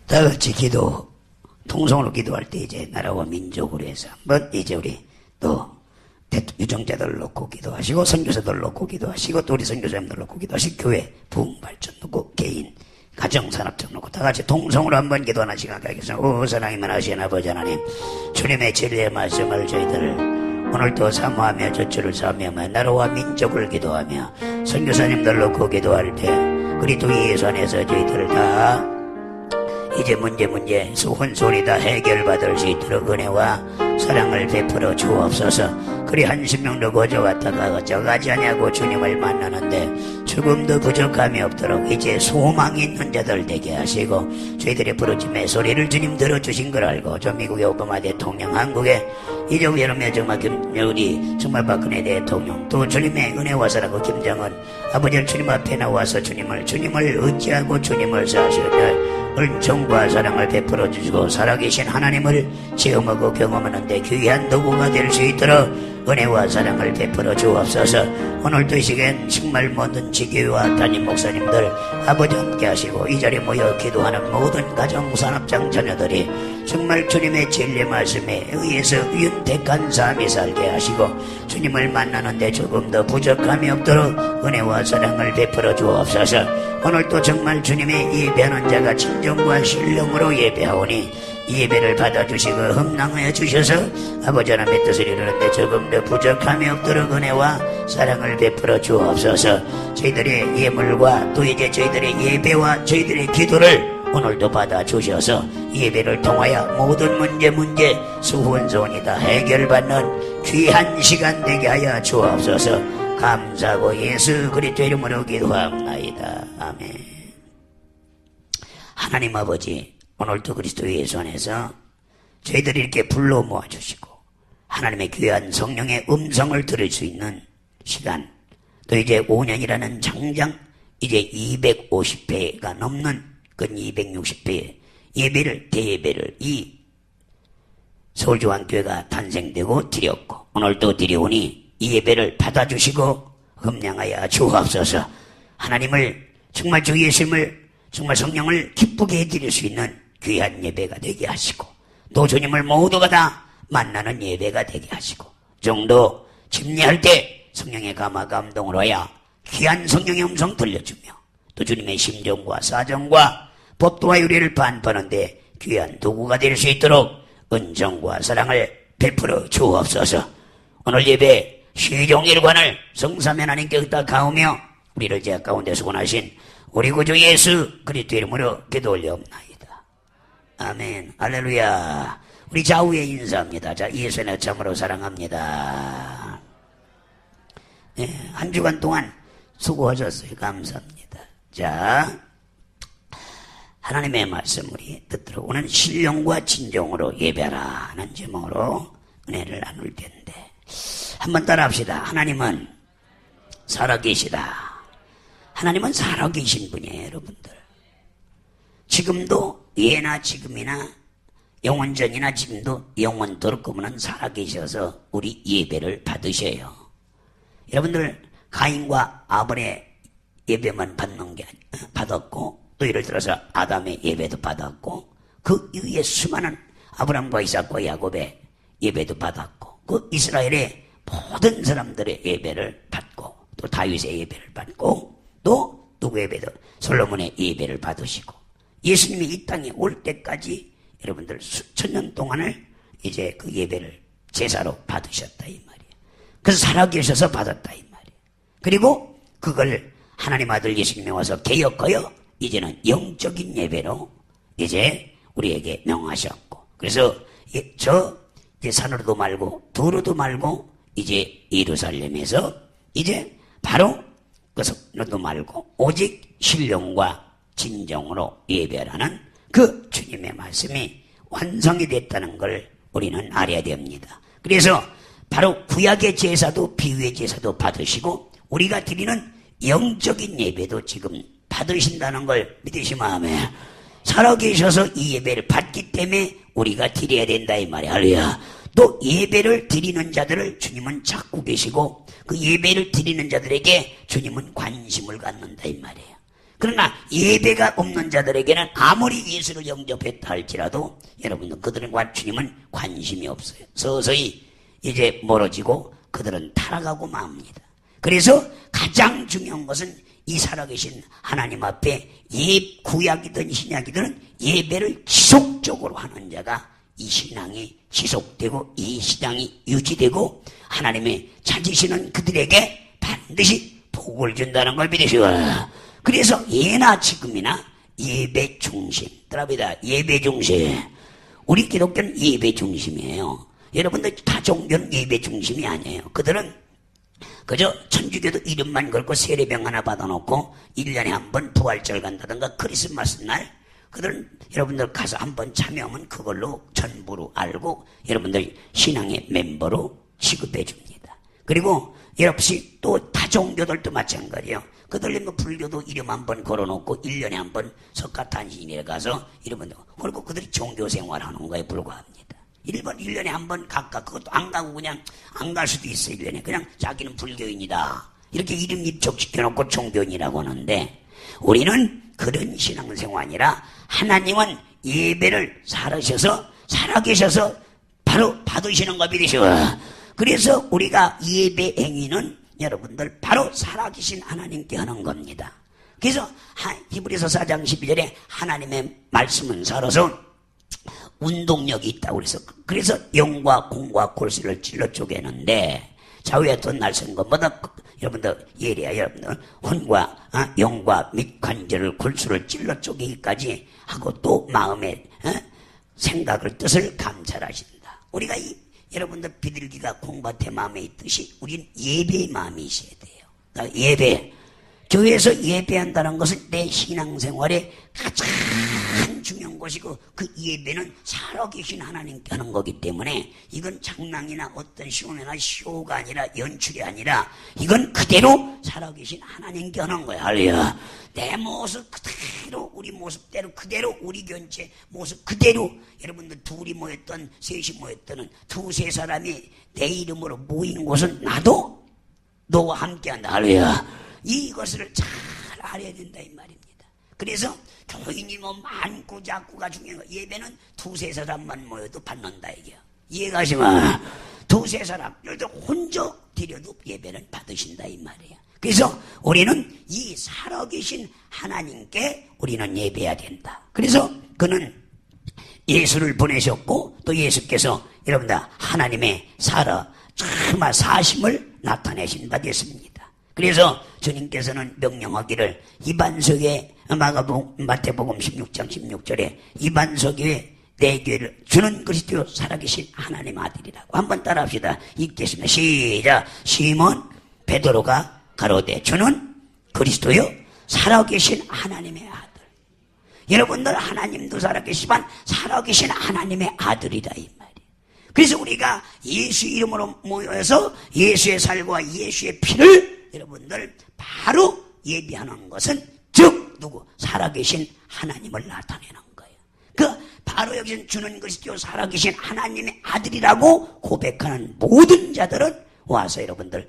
다 같이 기도, 통성으로 기도할 때 이제 나라와 민족으로 해서 한번 이제 우리 또 유정자들 놓고 기도하시고 선교사들 놓고 기도하시고 또 우리 선교사님들 놓고 기도하시고 교회 부흥 발전 놓고 개인 가정 산업적 놓고 다 같이 통성으로 한번 기도하는 시간 갖겠습니다. 오 사랑이 많으신 아버지 하나님, 주님의 진리의 말씀을 저희들 오늘도 사모하며 저주를 사모하며 나라와 민족을 기도하며 선교사님들 놓고 기도할 때 그리스도 예수 안에서 저희들을 다 이제 문제 혼손이 다 해결받을 수 있도록 은혜와 사랑을 베풀어 주옵소서. 그리 한신명도 거저왔다가 저가지 아니하고 주님을 만나는데 조금도 부족함이 없도록 이제 소망이 있는 자들 되게 하시고 저희들의 부르짖음의 소리를 주님 들어주신 걸 알고 저 미국의 오바마 대통령, 한국의 이제 여름에 정말 우리 정말 박근혜 대통령 또 주님의 은혜와 사랑과 김정은 아버지 주님 앞에 나와서 주님을 의지하고 주님을 사시되 은총과 사랑을 베풀어 주시고 살아계신 하나님을 체험하고 경험하는데 귀한 도구가 될 수 있도록 은혜와 사랑을 베풀어 주옵소서. 오늘도 이 시간 정말 모든 지교회와 담임 목사님들 아버지 함께 하시고 이 자리에 모여 기도하는 모든 가정 산업장 자녀들이 정말 주님의 진리 말씀에 의해서 윤택한 삶이 살게 하시고 주님을 만나는데 조금 더 부족함이 없도록 은혜와 사랑을 베풀어 주옵소서. 오늘도 정말 주님의 예배하는 자가 진정과 신령으로 예배하오니 이 예배를 받아주시고 흠낭하여 주셔서 아버지 하나님의 뜻을 이루는데 조금 더 부족함이 없도록 은혜와 사랑을 베풀어 주옵소서. 저희들의 예물과 또 이제 저희들의 예배와 저희들의 기도를 오늘도 받아주셔서 예배를 통하여 모든 문제 수훈소원이 다 해결받는 귀한 시간 되게 하여 주옵소서. 감사하고 예수 그리스도 이름으로 기도합나이다. 아멘. 하나님 아버지, 오늘도 그리스도 예수 안에서 저희들이 이렇게 불러 모아주시고 하나님의 귀한 성령의 음성을 들을 수 있는 시간, 또 이제 5년이라는 장장 이제 250회가 넘는 근 260회 예배를 대예배를 이 서울중앙교회가 탄생되고 드렸고 오늘도 드려오니 이 예배를 받아주시고 흠량하여 주옵소서. 하나님을 정말 주 예수님을 정말 성령을 기쁘게 해드릴 수 있는 귀한 예배가 되게 하시고 또 주님을 모두가 다 만나는 예배가 되게 하시고 정도 침례할 때 성령의 감화 감동으로 하여 귀한 성령의 음성 들려주며 또 주님의 심정과 사정과 법도와 윤리를 반포하는데 귀한 도구가 될 수 있도록 은총과 사랑을 베풀어 주옵소서. 오늘 예배 시종일관을 성삼위 하나님께 의탁하오며 우리를 죄 가운데 수곤하신 우리 구주 예수 그리스도 이름으로 기도 올려옵나이다. 아멘. 할렐루야. 우리 좌우에 인사합니다. 자, 예수의 참으로 사랑합니다. 네, 한 주간 동안 수고하셨어요. 감사합니다. 자, 하나님의 말씀 우리 듣도록 오늘 신령과 진정으로 예배하라는 제목으로 은혜를 나눌 텐데 한번 따라합시다. 하나님은 살아계시다. 하나님은 살아계신 분이에요, 여러분들. 지금도 예나 지금이나 영원전이나 지금도 영원토록 그분은 살아계셔서 우리 예배를 받으셔요. 여러분들 가인과 아벨의 예배만 받는 게 받았고 또 예를 들어서 아담의 예배도 받았고 그 이후에 수많은 아브라함과 이삭과 야곱의 예배도 받았고 그 이스라엘의 모든 사람들의 예배를 받고 또 다윗의 예배를 받고 또 누구 예배도 솔로몬의 예배를 받으시고 예수님이 이 땅에 올 때까지 여러분들 수천 년 동안을 이제 그 예배를 제사로 받으셨다 이 말이에요. 그래서 살아계셔서 받았다 이 말이에요. 그리고 그걸 하나님 아들 예수님이 와서 개혁하여 이제는 영적인 예배로 이제 우리에게 명하셨고 그래서 저 이제 산으로도 말고 도로도 말고 이제 예루살렘에서 이제 바로 그 성도도 말고 오직 신령과 진정으로 예배하라는 그 주님의 말씀이 완성이 됐다는 걸 우리는 알아야 됩니다. 그래서 바로 구약의 제사도 비유의 제사도 받으시고 우리가 드리는 영적인 예배도 지금 받으신다는 걸 믿으시면 아멘. 살아계셔서 이 예배를 받기 때문에 우리가 드려야 된다 이 말이야. 할렐루야. 또 예배를 드리는 자들을 주님은 찾고 계시고 그 예배를 드리는 자들에게 주님은 관심을 갖는다 이 말이에요. 그러나 예배가 없는 자들에게는 아무리 예수를 영접했다 할지라도 여러분들 그들과 주님은 관심이 없어요. 서서히 이제 멀어지고 그들은 타락하고 맙니다. 그래서 가장 중요한 것은 이 살아계신 하나님 앞에 구약이든 신약이든 예배를 지속적으로 하는 자가 이 신앙이 지속되고 이 신앙이 유지되고 하나님의 찾으시는 그들에게 반드시 복을 준다는 걸 믿으시오. 그래서 예나 지금이나 예배 중심. 들어봅니다. 예배 중심. 우리 기독교는 예배 중심이에요. 여러분들 다 종교는 예배 중심이 아니에요. 그들은 그저 천주교도 이름만 걸고 세례병 하나 받아놓고 1년에 한 번 부활절 간다든가 크리스마스 날 그들은 여러분들 가서 한번 참여하면 그걸로 전부로 알고 여러분들 신앙의 멤버로 취급해 줍니다. 그리고 여러분이 또 다종교들도 마찬가지예요. 그들 뭐 불교도 이름 한번 걸어놓고 1년에 한 번 석가탄신일에 가서 이름은 그리고 그들이 종교 생활하는 거에 불과합니다. 1년에 한 번 각각 그것도 안 가고 그냥 안 갈 수도 있어요. 1년에 그냥 자기는 불교인이다 이렇게 이름 입적시켜놓고 종교인이라고 하는데 우리는 그런 신앙생활이라 하나님은 예배를 살아계셔서 바로 받으시는 거 믿으시오. 그래서 우리가 예배 행위는 여러분들 바로 살아계신 하나님께 하는 겁니다. 그래서 히브리서 4장 12절에 하나님의 말씀은 살아서 운동력이 있다고 그래서 영과 공과 골수를 찔러 쪼개는데 좌우에 돈 날선 것보다 여러분들 예리야. 여러분들 혼과 영과 및 관절을 골수를 찔러 쪼개기까지 하고 또 마음의 생각을 뜻을 감찰하신다. 우리가 여러분들 비둘기가 공밭의 마음에 있듯이 우리는 예배의 마음이 있어야 돼요. 그러니까 예배. 교회에서 예배한다는 것은 내 신앙생활에 가장 중요한 것이고 그 예배는 살아계신 하나님께 하는 거기 때문에 이건 장난이나 어떤 시험이나 쇼가 아니라 연출이 아니라 이건 그대로 살아계신 하나님께 하는 거야. 할렐루야. 내 모습 그대로 우리 모습대로 그대로 우리 견체 모습 그대로 여러분들 둘이 모였던 셋이 모였던 두세 사람이 내 이름으로 모이는 곳은 나도 너와 함께한다. 할렐루야. 이것을 잘 알아야 된다 이 말입니다. 그래서 교인이 뭐 많고 작고가 중요한 거 예배는 두세 사람만 모여도 받는다 이게요. 이해가시면 두세 사람 여기도 혼자 드려도 예배는 받으신다 이 말이에요. 그래서 우리는 이 살아계신 하나님께 우리는 예배해야 된다. 그래서 그는 예수를 보내셨고 또 예수께서 여러분들 하나님의 정말 사심을 나타내신 바 됐습니다. 그래서 주님께서는 명령하기를 이반석에 마태복음 16장 16절에 이반석에 내 교회를 주는 그리스도 살아계신 하나님 아들이라고 한번 따라합시다. 읽겠습니다. 시작. 시몬 베드로가 가로되 주는 그리스도요 살아계신 하나님의 아들. 여러분들 하나님도 살아계시지만 살아계신 하나님의 아들이다 이 말이에요. 그래서 우리가 예수 이름으로 모여서 예수의 살과 예수의 피를 여러분들 바로 예비하는 것은 즉 누구? 살아계신 하나님을 나타내는 거예요. 그 바로 여기서 주는 그리스도 살아계신 하나님의 아들이라고 고백하는 모든 자들은 와서 여러분들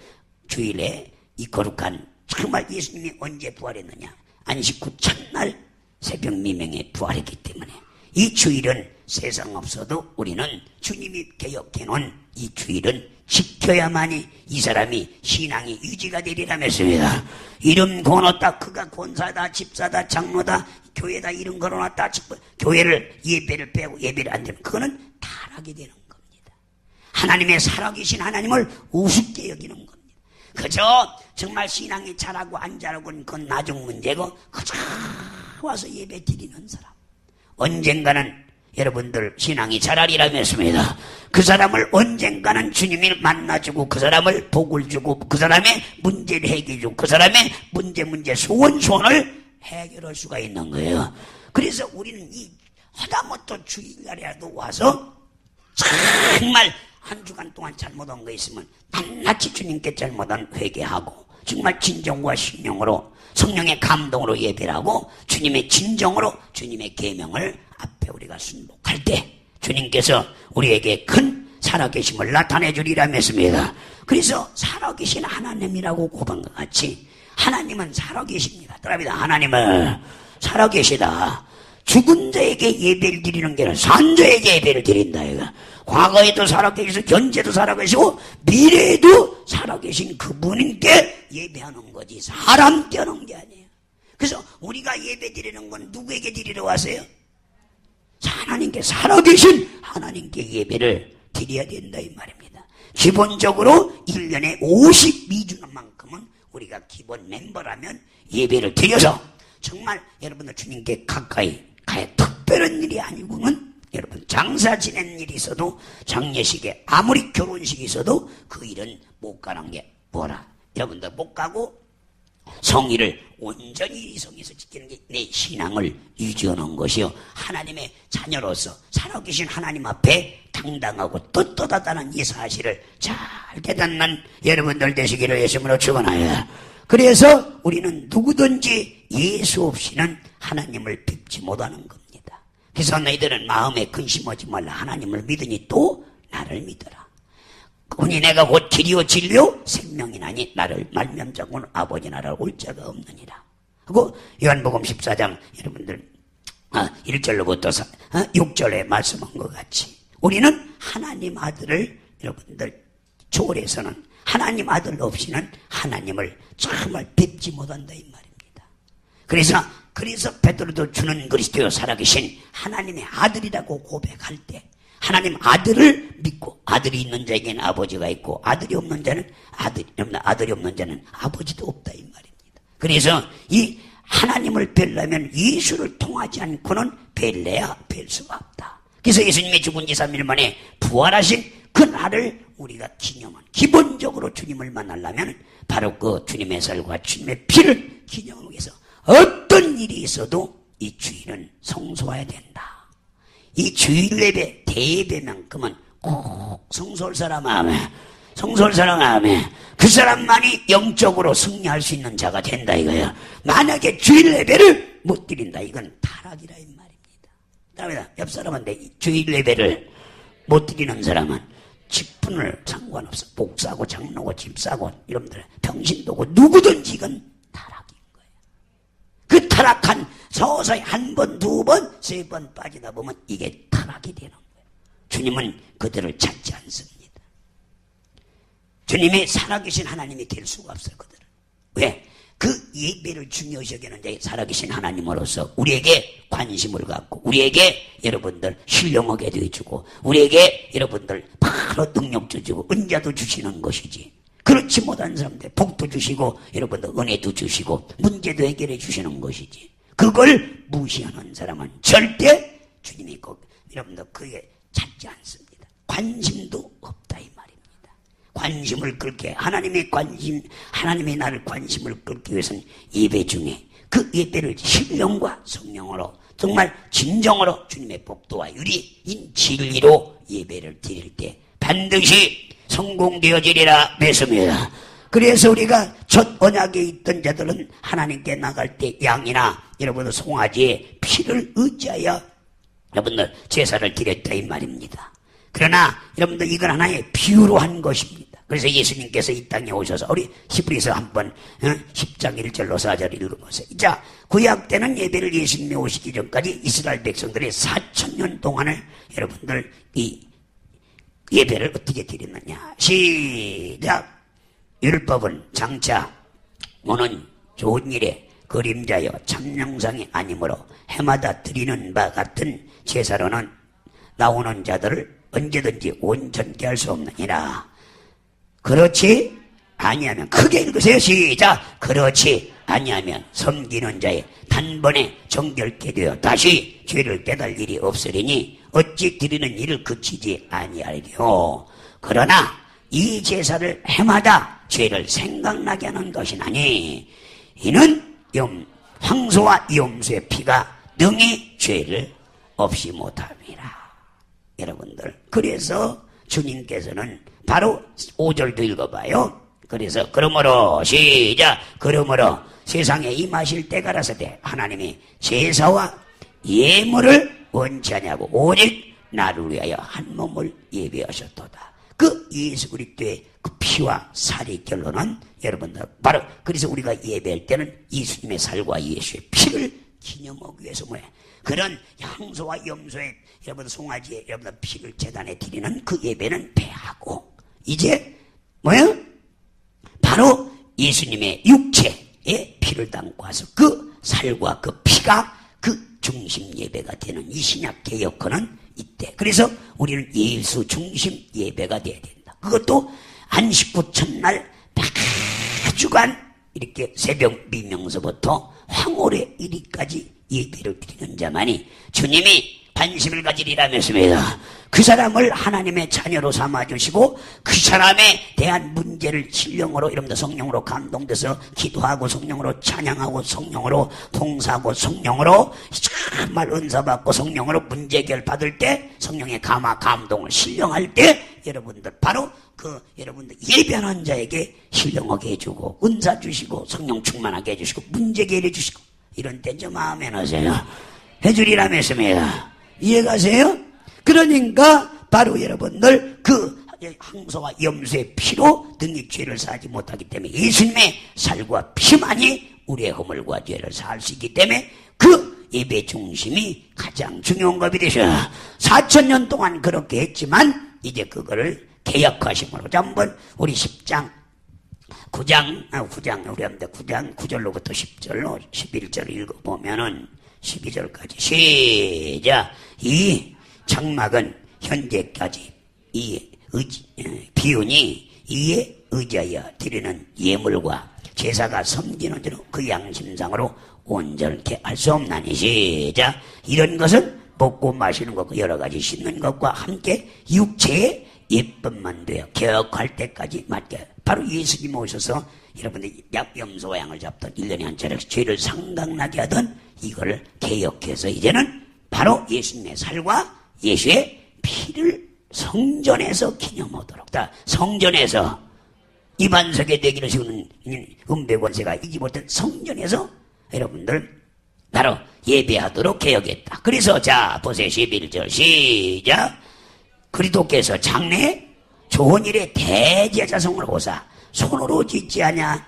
주일에 이 거룩한 정말 예수님이 언제 부활했느냐? 안식 후 첫날 새벽 미명에 부활했기 때문에 이 주일은 세상 없어도 우리는 주님이 개혁해놓은 이 주일은 지켜야만이 이 사람이 신앙이 유지가 되리라 했습니다. 이름 걸어놨다. 그가 권사다, 집사다, 장로다, 교회다 이름 걸어놨다. 교회를 예배를 빼고 예배를 안 되면 그거는 타락이 되는 겁니다. 하나님의 살아계신 하나님을 우습게 여기는 겁니다. 그저 정말 신앙이 잘하고 안 잘하고는 그건 나중 문제고 그저 와서 예배 드리는 사람 언젠가는 여러분들 신앙이 잘하리라 했습니다. 그 사람을 언젠가는 주님이 만나주고 그 사람을 복을 주고 그 사람의 문제를 해결해주고 그 사람의 문제 소원을 해결할 수가 있는 거예요. 그래서 우리는 이 하다못해 주일날이라도 와서 정말 한 주간 동안 잘못한 거 있으면 낱낱이 주님께 잘못한 회개하고 정말 진정과 신령으로 성령의 감동으로 예배를 하고 주님의 진정으로 주님의 계명을 앞에 우리가 순복할 때 주님께서 우리에게 큰 살아계심을 나타내 주리라 했습니다. 그래서 살아계신 하나님이라고 고백한 것 같이 하나님은 살아계십니다. 따라합니다. 하나님은 살아계시다. 죽은 자에게 예배를 드리는 게 아니라 산 자에게 예배를 드린다. 이거. 과거에도 살아계시고 현재도 살아계시고 미래에도 살아계신 그분께 예배하는 거지 사람께 하는 게 아니에요. 그래서 우리가 예배 드리는 건 누구에게 드리러 왔어요? 하나님께, 살아계신 하나님께 예배를 드려야 된다 이 말입니다. 기본적으로 1년에 52주만큼은 우리가 기본 멤버라면 예배를 드려서 정말 여러분들 주님께 가까이 가야, 특별한 일이 아니고는 여러분 장사 지낸 일이 있어도, 장례식에 아무리 결혼식이 있어도 그 일은 못 가는 게 뭐라, 여러분들 못 가고 성의를 온전히 이성에서 지키는 게 내 신앙을 유지하는 것이요, 하나님의 자녀로서 살아계신 하나님 앞에 당당하고 떳떳하다는 이 사실을 잘 깨닫는 여러분들 되시기를 예수님으로 축원하여. 그래서 우리는 누구든지 예수 없이는 하나님을 뵙지 못하는 겁니다. 그래서 너희들은 마음에 근심하지 말라. 하나님을 믿으니 또 나를 믿어라. 그분이 내가 곧 길이요 진리요 생명이나니 나를 말미암자고는 아버지 나라를 올 자가 없느니라. 그리고 요한복음 14장 여러분들 1절로부터 6절에 말씀한 것 같이 우리는 하나님 아들을 여러분들 초월해서는, 하나님 아들 없이는 하나님을 정말 뵙지 못한다 이 말입니다. 그래서 베드로도 주는 그리스도여 살아계신 하나님의 아들이라고 고백할 때 하나님 아들을 믿고, 아들이 있는 자에게는 아버지가 있고 아들이 없는 자는 아들이 없는 자는 아버지도 없다 이 말입니다. 그래서 이 하나님을 뵈려면 예수를 통하지 않고는 뵐래야 뵐 수가 없다. 그래서 예수님의 죽은 지 3일 만에 부활하신 그 날을 우리가 기념한, 기본적으로 주님을 만나려면 바로 그 주님의 살과 주님의 피를 기념하기 위해서 어떤 일이 있어도 이 주일은 성소해야 된다. 이 주일 예배, 대예배만큼은 꼭 성소할 사람 마음에, 성소할 사람 마음에 그 사람만이 영적으로 승리할 수 있는 자가 된다 이거야. 만약에 주일 예배를 못 드린다, 이건 타락이라 이 말입니다. 다음에 옆 사람한테 주일 예배를 못 드리는 사람은 직분을 상관없어. 목사고 장로고 집사고 여러분들 병신도고 누구든지 이건 타락인 거예요. 그 타락한 서서히 한 번, 두 번, 세 번 빠지다 보면 이게 타락이 되는 거예요. 주님은 그들을 찾지 않습니다. 주님이 살아계신 하나님이 될 수가 없어요, 그들은. 왜? 그 예배를 중요시 여기는데 살아계신 하나님으로서 우리에게 관심을 갖고, 우리에게 여러분들 신령하게 해주고, 우리에게 여러분들 바로 능력 주시고 은자도 주시는 것이지, 그렇지 못한 사람들 복도 주시고 여러분들 은혜도 주시고 문제도 해결해 주시는 것이지, 그걸 무시하는 사람은 절대 주님이 여러분들 그게 찾지 않습니다. 관심도 없다 이 말입니다. 관심을 끌게, 하나님의 관심, 하나님의 나를 관심을 끌기 위해서는 예배 중에 그 예배를 신령과 성령으로 정말 진정으로 주님의 복도와 유리인 진리로 예배를 드릴 때 반드시 성공되어지리라 믿습니다. 그래서 우리가 첫 언약에 있던 자들은 하나님께 나갈 때 양이나 여러분들 송아지의 피를 의지하여 여러분들 제사를 드렸다 이 말입니다. 그러나 여러분들 이건 하나의 비유로 한 것입니다. 그래서 예수님께서 이 땅에 오셔서 우리 히브리서 한번 10장 1절로 4절을 읽어보세요. 자, 구약 때는 예배를 예수님이 오시기 전까지 이스라엘 백성들이 4,000년 동안을 여러분들 이 예배를 어떻게 드렸느냐. 시작. 율법은 장차 오는 좋은 일에 그림자여 참영상이 아니므로 해마다 드리는 바 같은 제사로는 나오는 자들을 언제든지 온전케 할 수 없느니라. 그렇지 아니하면, 크게 읽으세요. 시작. 그렇지 아니하면 섬기는 자의 단번에 정결케 되어 다시 죄를 깨달을 일이 없으리니 어찌 드리는 일을 그치지 아니하리요. 그러나 이 제사를 해마다 죄를 생각나게 하는 것이나니 이는 황소와 염소의 피가 능히 죄를 없이 못함이라. 여러분들, 그래서 주님께서는 바로 5절도 읽어봐요. 그래서 그러므로 시작. 그러므로 세상에 임하실 때가 라서되 하나님이 제사와 예물을 원치 아니하고 오직 나를 위하여 한 몸을 예비하셨도다. 그 예수 그리스도의 그 피와 살의 결론은 여러분들 바로 그래서 우리가 예배할 때는 예수님의 살과 예수의 피를 기념하기 위해서 뭐야? 그런 향소와 염소의 여러분 송아지의 여러분 피를 제단에 드리는 그 예배는 패하고 이제 뭐야? 바로 예수님의 육체의 피를 담고 와서 그 살과 그 피가 그 중심 예배가 되는 이 신약 개혁헌은 이때. 그래서 우리는 예수 중심 예배가 돼야 된다. 그것도 안식구 첫날 주간 이렇게 새벽 미명서부터 황홀의 이리까지 예배를 드리는 자만이 주님이 관심을 가지리라면서입니다. 그 사람을 하나님의 자녀로 삼아주시고 그 사람에 대한 문제를 신령으로 여러분들 성령으로 감동돼서 기도하고 성령으로 찬양하고 성령으로 봉사하고 성령으로 정말 은사받고 성령으로 문제 해결 받을 때 성령의 감동을 신령할 때 여러분들 바로 그 여러분들 예배하는 자에게 신령하게 해주고 은사 주시고 성령 충만하게 해주시고 문제 해결해 주시고 이런 때 좀 마음에 넣으세요. 해주리라면서입니다. 이해가세요? 그러니까 바로 여러분들 그 항소와 염소의 피로 능히 죄를 사하지 못하기 때문에 예수님의 살과 피만이 우리의 허물과 죄를 사할 수 있기 때문에 그 예배 중심이 가장 중요한 것이 되셔. 4,000년 동안 그렇게 했지만 이제 그거를 개혁하심으로 한번 우리 10장 9장 우리 합니다. 9장 9절로부터 10절로 11절 읽어보면은 12절까지 시작. 이 장막은 현재까지 이 비운이 이에 의지하여 드리는 예물과 제사가 섬기는 대로 그 양심상으로 온전케 할 수 없나니 시작. 이런 것은 먹고 마시는 것과 여러 가지 씻는 것과 함께 육체의 예쁨만 되어 개혁할 때까지 맞게 바로 예수님 오셔서 여러분들이 염소와 양을 잡던 1년에 한 차례씩 죄를 상당나게 하던 이걸 개혁해서 이제는 바로 예수님의 살과 예수의 피를 성전에서 기념하도록 성전에서 이반석에 내기를 세우는 은배권세가 이기 못한 성전에서 여러분들 바로 예배하도록 개혁했다. 그래서 자 보세요. 11절 시작. 그리스도께서 장래에 좋은 일에 대제사장을 호사 손으로 짓지 아냐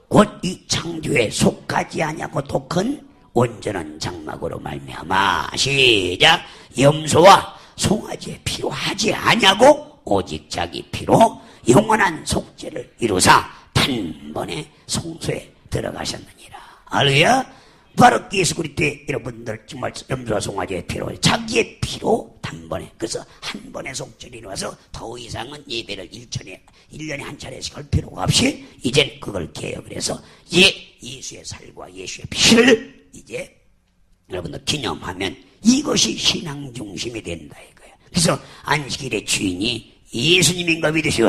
곧 이 창조에 속하지 아냐고 또 큰 온전한 장막으로 말미암아 시작. 염소와 송아지의 피로 하지 아냐고 오직 자기 피로 영원한 속죄를 이루사 단번에 성소에 들어가셨느니라. 할렐루야. 바로 예수 그리스도의 여러분들 정말 염소와 송아지의 피로 자기의 피로 단번에 그래서 한 번에 속죄를 이루어서 더 이상은 예배를 1년에 한 차례씩 할 필요가 없이 이젠 그걸 개혁을 해서 예수의 살과 예수의 피를 이제 여러분들 기념하면 이것이 신앙 중심이 된다 이거예요. 그래서 안식일의 주인이 예수님인가 믿으시오.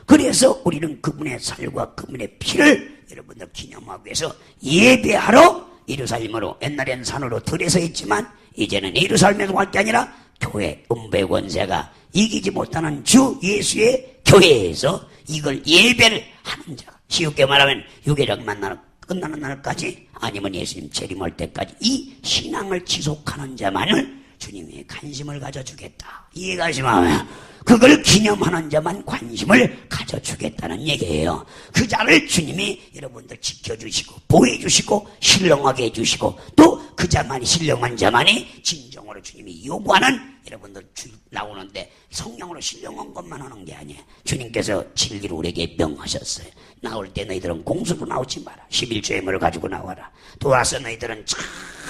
그래서 우리는 그분의 살과 그분의 피를 여러분들 기념하기 위해서 예배하러 예루살렘으로 옛날에는 산으로 들에서 있지만 이제는 예루살렘에서 갈 게 아니라 교회 은배 권세가 이기지 못하는 주 예수의 교회에서 이걸 예배를 하는 자 쉽게 말하면 유괴적 만나는 끝나는 날까지 아니면 예수님 재림할 때까지 이 신앙을 지속하는 자만을 주님이 관심을 가져주겠다. 이해가 가시면 그걸 기념하는 자만 관심을 가져주겠다는 얘기예요. 그 자를 주님이 여러분들 지켜주시고 보호해주시고 신령하게 해주시고 또 그 자만이 신령한 자만이 진정으로 주님이 요구하는 여러분들 나오는데 성령으로 신령한 것만 하는 게 아니에요. 주님께서 진리로 우리에게 명하셨어요. 나올 때 너희들은 공수로 나오지 마라. 11조의 물을 가지고 나와라. 또 와서 너희들은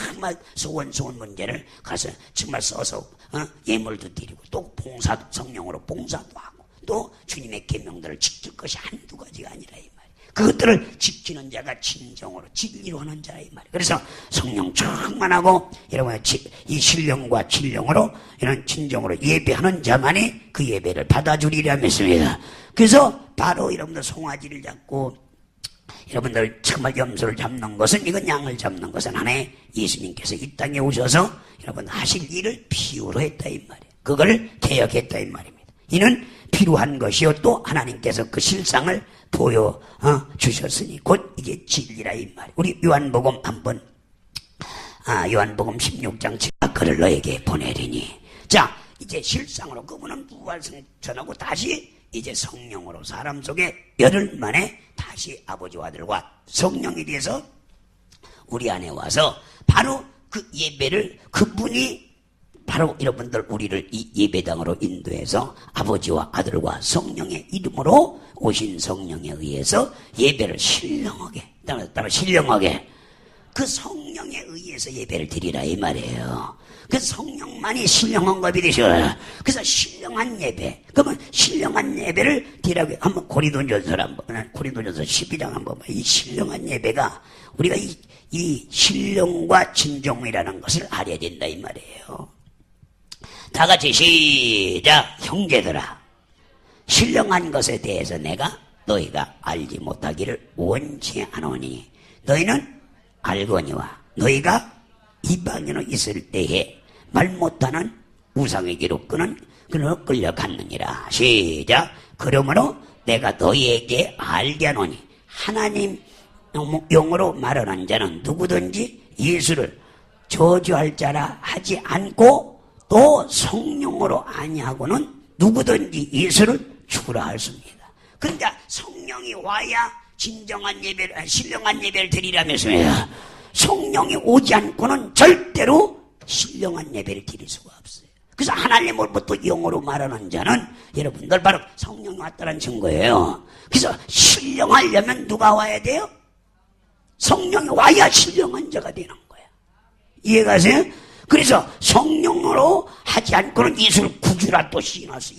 정말 소원 문제를 가서 정말 써서 예물도 드리고 또 봉사도 성령으로 봉사도 하고 또 주님의 계명들을 지킬 것이 한두 가지가 아니라 이 말이에요. 그것들을 지키는 자가 진정으로 진리로 하는 자라 이 말이에요. 그래서 성령 충만하고 여러분 이 신령과 진령으로 이런 진정으로 예배하는 자만이 그 예배를 받아주리라 했습니다. 그래서 바로 여러분들 송아지를 잡고 여러분들 정말 염소를 잡는 것은 이건 양을 잡는 것은 하나의 예수님께서 이 땅에 오셔서 여러분 하실 일을 비유로 했다 이 말이에요. 그걸 개혁했다 이 말입니다. 이는 필요한 것이요 또 하나님께서 그 실상을 보여 주셨으니 곧 이게 진리라 이 말이에요. 우리 요한복음 한번 요한복음 16장 제가 그를 너에게 보내리니 자 이제 실상으로 그분은 부활승천하고 다시 이제 성령으로 사람 속에 열흘 만에 다시 아버지와 아들과 성령에 대해서 우리 안에 와서 바로 그 예배를 그분이 바로 여러분들 우리를 이 예배당으로 인도해서 아버지와 아들과 성령의 이름으로 오신 성령에 의해서 예배를 신령하게 따라 신령하게 그 성령에 의해서 예배를 드리라 이 말이에요. 그 성령만이 신령한 법이 되셔요. 그래서 신령한 예배. 그러면 신령한 예배를 드리라고 한번 고린도전서 12장 한번 봐. 이 신령한 예배가 우리가 이 신령과 진정이라는 것을 알아야 된다 이 말이에요. 다 같이 시작. 형제들아, 신령한 것에 대해서 내가 너희가 알지 못하기를 원치 않으니 너희는 알거니와 너희가 이방인으로 있을 때에 말 못하는 우상에게로 그는 끌려갔느니라. 시작. 그러므로 내가 너희에게 알게 하노니 하나님 영으로 말하는 자는 누구든지 예수를 저주할 자라 하지 않고 또 성령으로 아니하고는 누구든지 예수를 주라 했습니다. 그러니까 성령이 와야 진정한 예배를, 신령한 예배를 드리라면서요. 성령이 오지 않고는 절대로 신령한 예배를 드릴 수가 없어요. 그래서 하나님으로부터 영어로 말하는 자는 여러분들 바로 성령이 왔다는 증거예요. 그래서 신령하려면 누가 와야 돼요? 성령이 와야 신령한 자가 되는 거예요. 이해가세요? 그래서 성령으로 하지 않고는 예수를 구주라 또 시인할 수,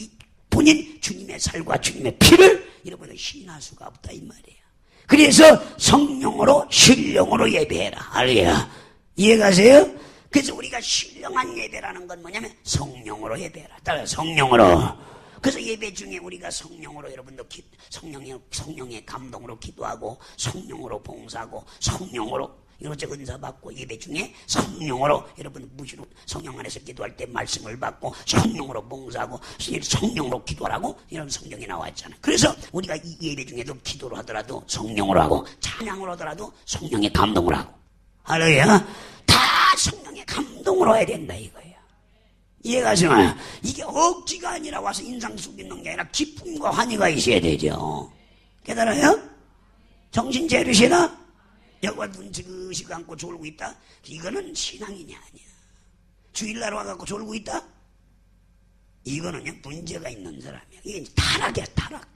본인 주님의 살과 주님의 피를 여러분은 시인할 수가 없다 이 말이에요. 그래서 성령으로 신령으로 예배해라. 할렐루야. 이해가세요? 그래서 우리가 신령한 예배라는 건 뭐냐면 성령으로 예배해라. 따라서 성령으로. 그래서 예배 중에 우리가 성령으로 여러분도 성령의 감동으로 기도하고 성령으로 봉사하고 성령으로 이것저것 은사 받고 예배 중에 성령으로 여러분 무시로 성령 안에서 기도할 때 말씀을 받고 성령으로 봉사하고 성령으로 기도하라고 이런 성경이 나와있잖아요. 그래서 우리가 이 예배 중에도 기도를 하더라도 성령으로 하고 찬양을 하더라도 성령의 감동을 하고 할렐루야. 다 성령의 감동으로 해야 된다 이거예요. 이해가시나요? 이게 억지가 아니라 와서 인상 숙이는 게 아니라 기쁨과 환희가 있어야 되죠. 깨달아요? 정신 차리시나? 여기가 눈 지그시 감고 졸고 있다? 이거는 신앙인이 아니야. 주일날 와갖고 졸고 있다? 이거는 그냥 문제가 있는 사람이야. 이게 타락이야, 타락.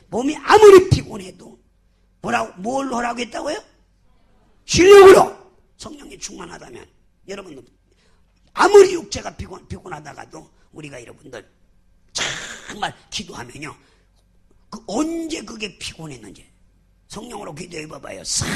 몸이 아무리 피곤해도 뭘 하라고 했다고요? 실력으로 성령이 충만하다면 여러분들 아무리 육체가 피곤하다가도 우리가 여러분들 정말 기도하면요. 언제 그게 피곤했는지 성령으로 기도해 봐봐요. 싹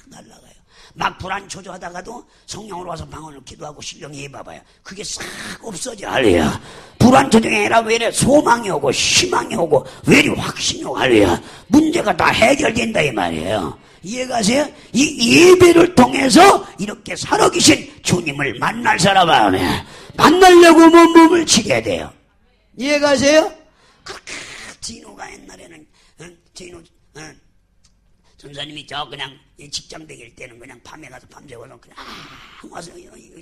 날아가요. 막 불안 초조하다가도 성령으로 와서 방언을 기도하고 신령히 해봐봐요. 그게 싹 없어져. 할렐루야. 불안 초조가 아니라 왜 이래 소망이 오고 희망이 오고 왜 이리 확신이 오고 할렐루야. 문제가 다 해결된다 이 말이에요. 이해가세요? 이 예배를 통해서 이렇게 살아계신 주님을 만날 사람은 만나려고 몸을 치게 돼요. 이해가세요? 진호가 옛날에는 전사님이 저 그냥 직장 다닐 때는 그냥 밤에 가서 밤새워서 그냥 와서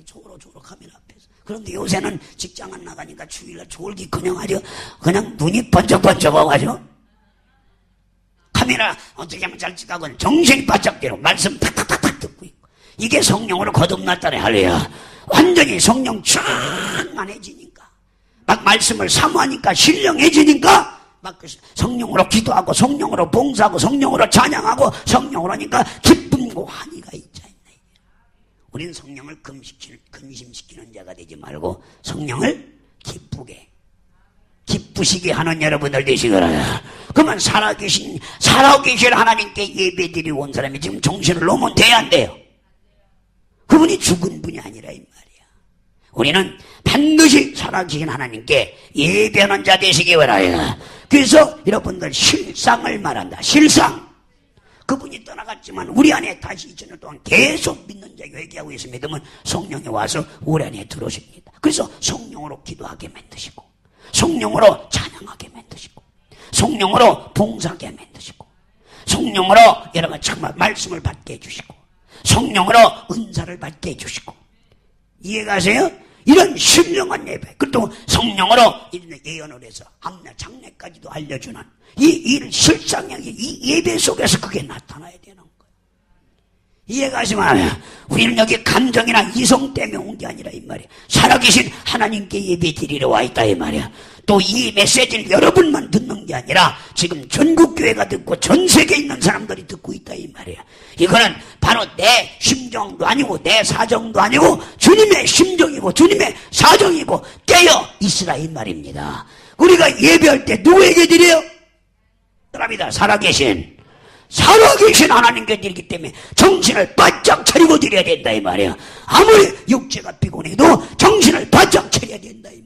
조로 카메라 앞에서. 그런데 요새는 직장 안 나가니까 주일날 졸기 그냥 하죠. 그냥 눈이 번쩍번쩍 와가지고 카메라 어떻게 하면 잘 찍하고 정신이 바짝 깨로 말씀 탁탁탁탁 듣고 있고. 이게 성령으로 거듭났다네. 할렐루야. 완전히 성령 충만해지니까 막 말씀을 사모하니까 신령해지니까 막 성령으로 기도하고 성령으로 봉사하고 성령으로 찬양하고 성령으로 하니까 기쁨과 환희가 있잖아요. 우리는 성령을 근심시키는 자가 되지 말고 성령을 기쁘시게 하는 여러분들 되시거라. 그러면 살아계신 하나님께 예배드리고 온 사람이 지금 정신을 놓으면 돼야 안 돼요? 그분이 죽은 분이 아니라 이 말이야. 우리는 반드시 살아계신 하나님께 예배하는 자 되시기 바라요. 그래서 여러분들 실상을 말한다. 실상. 그분이 떠나갔지만 우리 안에 다시 2000년 동안 계속 믿는 자 회개하고 있으면 성령이 와서 우리 안에 들어오십니다. 그래서 성령으로 기도하게 만드시고 성령으로 찬양하게 만드시고 성령으로 봉사하게 만드시고 성령으로 여러분 정말 말씀을 받게 해주시고 성령으로 은사를 받게 해주시고. 이해가세요? 이런 신령한 예배, 그리고 성령으로 예언을 해서 암내 장례까지도 알려주는 이 실상의 이 예배 속에서 그게 나타나야 되는 거예요. 이해가시면 우리는 여기 감정이나 이성 때문에 온 게 아니라 이 말이야. 살아계신 하나님께 예배 드리러 와 있다 이 말이야. 또 이 메시지를 여러분만 듣는 게 아니라 지금 전국교회가 듣고 전 세계에 있는 사람들이 듣고 있다 이 말이야. 이거는 바로 내 심정도 아니고 내 사정도 아니고 주님의 심정이고 주님의 사정이고 깨어 있으라 이 말입니다. 우리가 예배할 때 누구에게 드려요? 사람이다. 살아계신 하나님께 드리기 때문에 정신을 바짝 차리고 드려야 된다 이 말이야. 아무리 육체가 피곤해도 정신을 바짝 차려야 된다 이 말이야.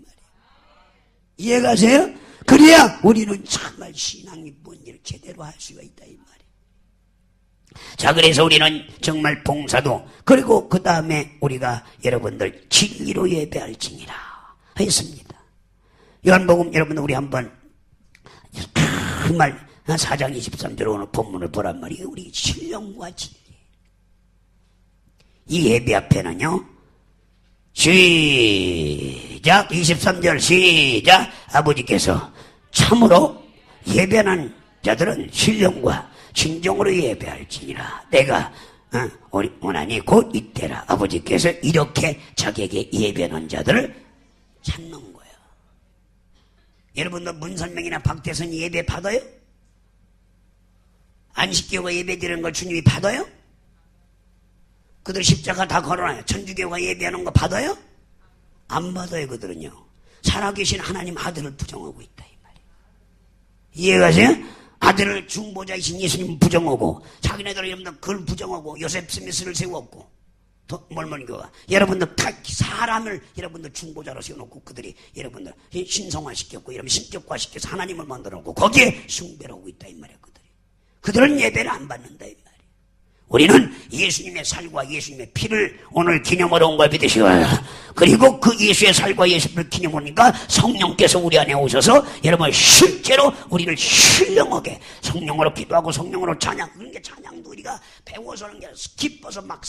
이해가세요? 그래야 우리는 정말 신앙이 뭔지를 제대로 할 수가 있다 이 말이야. 자, 그래서 우리는 정말 봉사도, 그리고 그 다음에 우리가 여러분들 진리로 예배할지니라 했습니다. 요한복음 여러분들 우리 한번 그 말 4장 23절 오늘 본문을 보란 말이에요. 우리 신령과 진리. 이 예배 앞에는요, 시작 23절 시작. 아버지께서 참으로 예배하는 자들은 신령과 진정으로 예배할지니라. 내가 원하니 곧 이때라. 아버지께서 이렇게 자기에게 예배하는 자들을 찾는 거예요. 여러분들 문선명이나 박대선이 예배 받아요? 안식교가 예배 드리는 걸 주님이 받아요? 그들 십자가 다 걸어놔요. 천주교가 예배하는 거 받아요? 안 받아요. 그들은요. 살아계신 하나님 아들을 부정하고 있다 이 말이에요. 이해가세요? 아들을 중보자이신 예수님 부정하고 자기네들 여러분들 그걸 부정하고 요셉 스미스를 세웠고 몰몬교가 여러분들 다 사람을 여러분들 중보자로 세워놓고 그들이 여러분들 신성화시켰고 여러분 신격화시켜서 하나님을 만들어놓고 거기에 숭배를 하고 있다 이 말이에요. 그들은 예배를 안 받는다 이 말이에요. 우리는 예수님의 살과 예수님의 피를 오늘 기념하러 온 걸 믿으시고, 그리고 그 예수의 살과 예수의 피를 기념하니까 성령께서 우리 안에 오셔서 여러분 실제로 우리를 신령하게 성령으로 기도하고 성령으로 찬양, 그런 게 찬양도 우리가 배워서 하는 게 아니라 기뻐서 막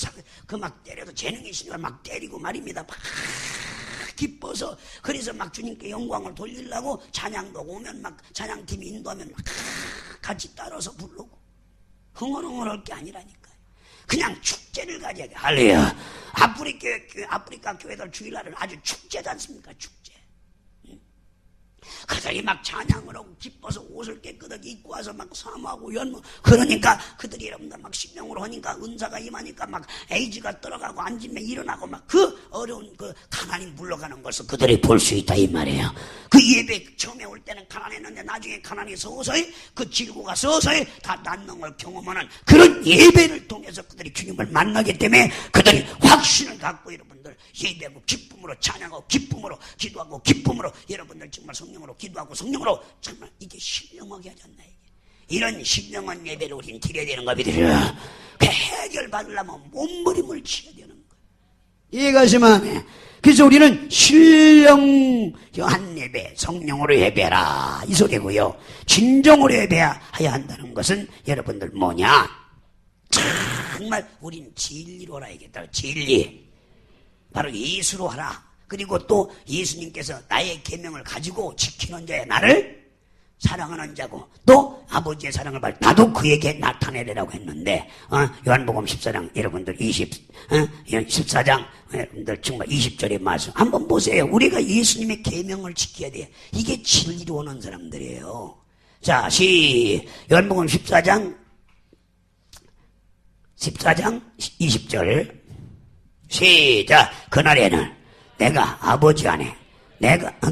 때려도 재능이 있으니까 막 때리고 말입니다. 막 기뻐서, 그래서 막 주님께 영광을 돌리려고 찬양도 오면 막 찬양팀이 인도하면 막 같이 따라서 부르고 흥얼흥얼할 게 아니라니까요. 그냥 축제를 가져야 돼. 할렐루야. 아프리카 교회들 주일날은 아주 축제지 않습니까? 축제. 그들이 막 찬양을 하고 기뻐서 옷을 깨끗하게 입고 와서 막 사모하고 연모, 그러니까 그들이 여러분들 막 신령으로 하니까 은사가 임하니까 막 에이즈가 떨어가고 앉으면 일어나고 막 그 어려운 그 가난이 물러가는 것을 그들이 볼 수 있다 이 말이에요. 그 예배 처음에 올 때는 가난했는데 나중에 가난이 서서히 그 질고가 서서히 다 낫는 걸 경험하는 그런 예배를 통해서 그들이 주님을 만나기 때문에 그들이 확신을 갖고 여러분들 예배하고 기쁨으로 찬양하고 기쁨으로 기도하고 기쁨으로 여러분들 정말 성령으로 기도하고 성령으로 정말 이게 신령하게 하지 않나. 이런 신령한 예배를 우리는 드려야 되는 거 믿으세요. 그 해결받으려면 몸부림을 치야 되는 거예요. 이해가시면. 그래서 우리는 신령한 예배, 성령으로 예배라 이 소리고요. 진정으로 예배해야 한다는 것은 여러분들 뭐냐? 정말 우린 진리로 하라야겠다. 진리. 바로 예수로 하라. 그리고 또 예수님께서 나의 계명을 가지고 지키는 자야 나를 사랑하는 자고 또 아버지의 사랑을 받 나도 그에게 나타내라고 했는데 요한복음 14장 여러분들 14장 여러분들 정말 20절의 말씀 한번 보세요. 우리가 예수님의 계명을 지켜야 돼요. 이게 진리로 오는 사람들이에요. 자, 요한복음 14장 20절 시작. 그날에는 내가 아버지 안에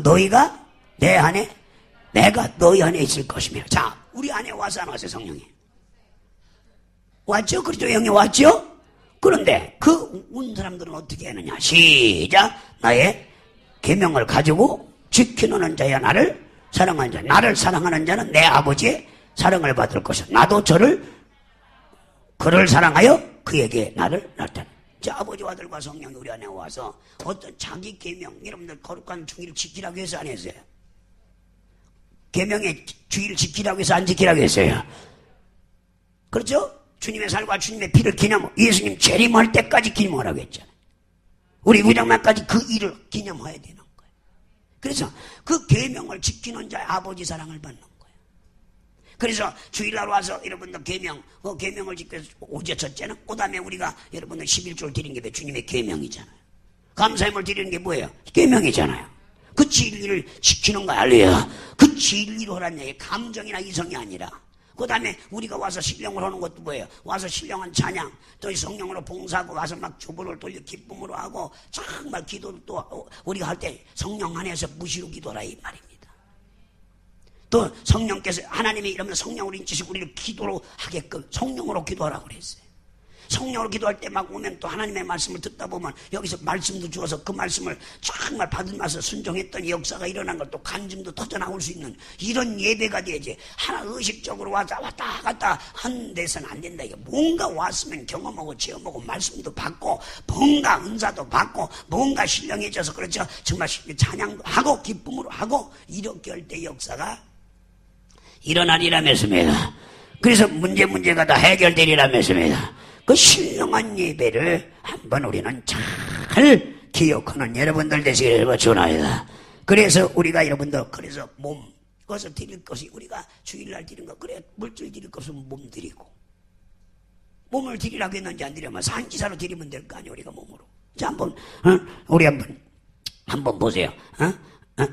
너희가 내 안에 내가 너희 안에 있을 것이며. 자, 우리 안에 와서 안 왔어요? 성령이 왔죠? 그리스도 영이 왔죠? 그런데 그 온 사람들은 어떻게 하느냐? 시작. 나의 계명을 가지고 지키는 자야 나를 사랑하는 자. 나를 사랑하는 자는 내 아버지의 사랑을 받을 것이다. 나도 그를 사랑하여 그에게 나를 나타내. 자, 아버지와 아들과 성령이 우리 안에 와서 어떤 자기 계명, 여러분들 거룩한 주의를 지키라고 해서 안 했어요? 계명의 주의를 지키라고 해서 안 지키라고 했어요? 그렇죠? 주님의 살과 주님의 피를 기념하고 예수님 재림할 때까지 기념하라고 했잖아요. 우리 무장만까지 그 일을 기념해야 되는 거예요. 그래서 그 계명을 지키는 자의 아버지 사랑을 받는 거예요. 그래서 주일날 와서 여러분들 계명을 지켜서 오제 첫째는 그 다음에 우리가 여러분들 11조를 드린 게 주님의 계명이잖아요. 감사함을 드리는 게 뭐예요? 계명이잖아요. 그 진리를 지키는 거 알려야 그 진리로 하라는 얘기, 감정이나 이성이 아니라. 그 다음에 우리가 와서 신령을 하는 것도 뭐예요? 와서 신령한 찬양, 또 성령으로 봉사하고 와서 막 주보를 돌려 기쁨으로 하고 정말 기도를 또 우리가 할 때 성령 안에서 무시로 기도하라 이 말입니다. 또 성령께서 하나님이 이러면 성령으로 인치시고 우리를 기도로 하게끔 성령으로 기도하라고 그랬어요. 성령으로 기도할 때 막 오면 또 하나님의 말씀을 듣다 보면 여기서 말씀도 주어서 그 말씀을 정말 받으면서 순종했던 역사가 일어난 걸 또 간증도 터져나올 수 있는 이런 예배가 돼야지. 하나 의식적으로 왔다 갔다 한 데서는 안 된다. 이게 뭔가 왔으면 경험하고 체험하고 말씀도 받고 뭔가 은사도 받고 뭔가 신령해져서 그렇죠. 정말 찬양도 하고 기쁨으로 하고 이렇게 할 때 역사가 일어나리라면서입니다. 그래서 문제가 다 해결되리라면서입니다. 그 신령한 예배를 한번 우리는 잘 기억하는 여러분들 되시기를 축원합니다. 그래서 우리가 여러분들 그래서 그것을 드릴 것이 우리가 주일날 드린 거 그래 물질 드릴 것은 몸 드리고 몸을 드리라고 했는지 안 드리면 산지사로 드리면 될 거 아니에요. 우리가 몸으로. 자 한번 우리 한번 보세요.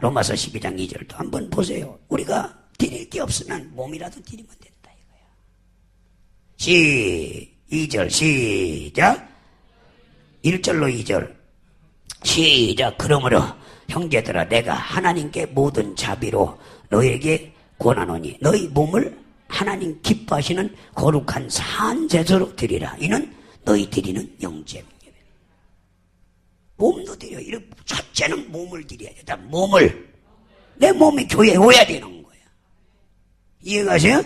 로마서 12장 2절도 한번 보세요. 우리가 드릴 게 없으면 몸이라도 드리면 된다 이거야. 2절 시작. 1절로 2절 시작. 그러므로 형제들아 내가 하나님께 모든 자비로 너에게 권하노니 너희 몸을 하나님 기뻐하시는 거룩한 산제사로 드리라. 이는 너희 드리는 영제 예배. 몸도 드려. 첫째는 몸을 드려야 돼. 몸을. 내 몸이 교회에 오야 되는 거야. 이해가세요?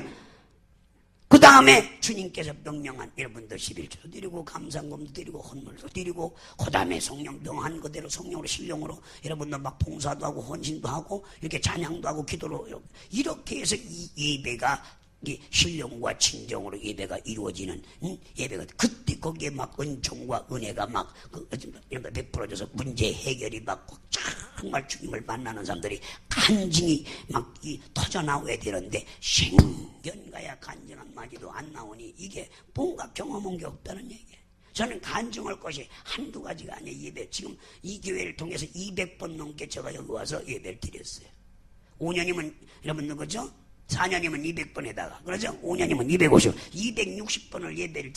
그 다음에 주님께서 명령한 여러분들 11조도 드리고 감상금도 드리고 헌물도 드리고 그 다음에 성령 명한 그대로 성령으로 신령으로 여러분들 막 봉사도 하고 헌신도 하고 이렇게 찬양도 하고 기도로 이렇게 해서 이 예배가 신령과 진정으로 예배가 이루어지는 예배가 그때 거기에 막 은총과 은혜가 막 이런 거 베풀어져서 문제 해결이 막 정말 주님을 만나는 사람들이 간증이 막 터져 나와야 되는데 생견가야 간증한 마디도 안 나오니 이게 뭔가 경험한 게 없다는 얘기예요. 저는 간증할 것이 한두 가지가 아니에요. 예배 지금 이 교회를 통해서 200번 넘게 제가 여기 와서 예배를 드렸어요. 5년이면 여러분 그죠? 4년이면 200번에다가 그러죠? 5년이면 250, 260번을 예배를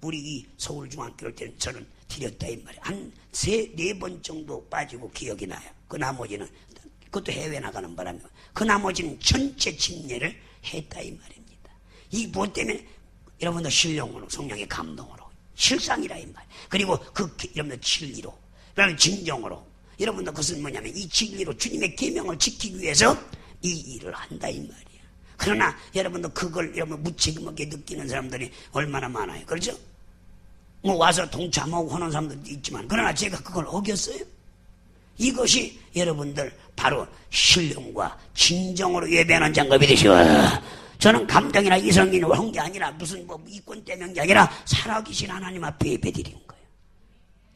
우리 이 서울중앙교회 때는 저는 드렸다 이 말이에요. 한 4번 정도 빠지고 기억이 나요. 그 나머지는 그것도 해외 나가는 바람에 그 나머지는 전체 침례를 했다 이 말입니다. 이 무엇 때문에? 여러분들 신령으로 성령의 감동으로 실상이라 이 말이에요. 그리고 여러분들 진리로 그다음에 진정으로 여러분들 그것은 뭐냐면 이 진리로 주님의 계명을 지키기 위해서 이 일을 한다 이 말이야. 그러나 여러분도 그걸 여러분 무책임하게 느끼는 사람들이 얼마나 많아요. 그렇죠? 뭐 와서 동참하고 하는 사람들도 있지만 그러나 제가 그걸 어겼어요. 이것이 여러분들 바로 신령과 진정으로 예배하는 장갑이 되시오. 저는 감정이나 이성이나 한 게 아니라 무슨 뭐 이권 때문에 게 아니라 살아계신 하나님 앞에 예배드린 거예요.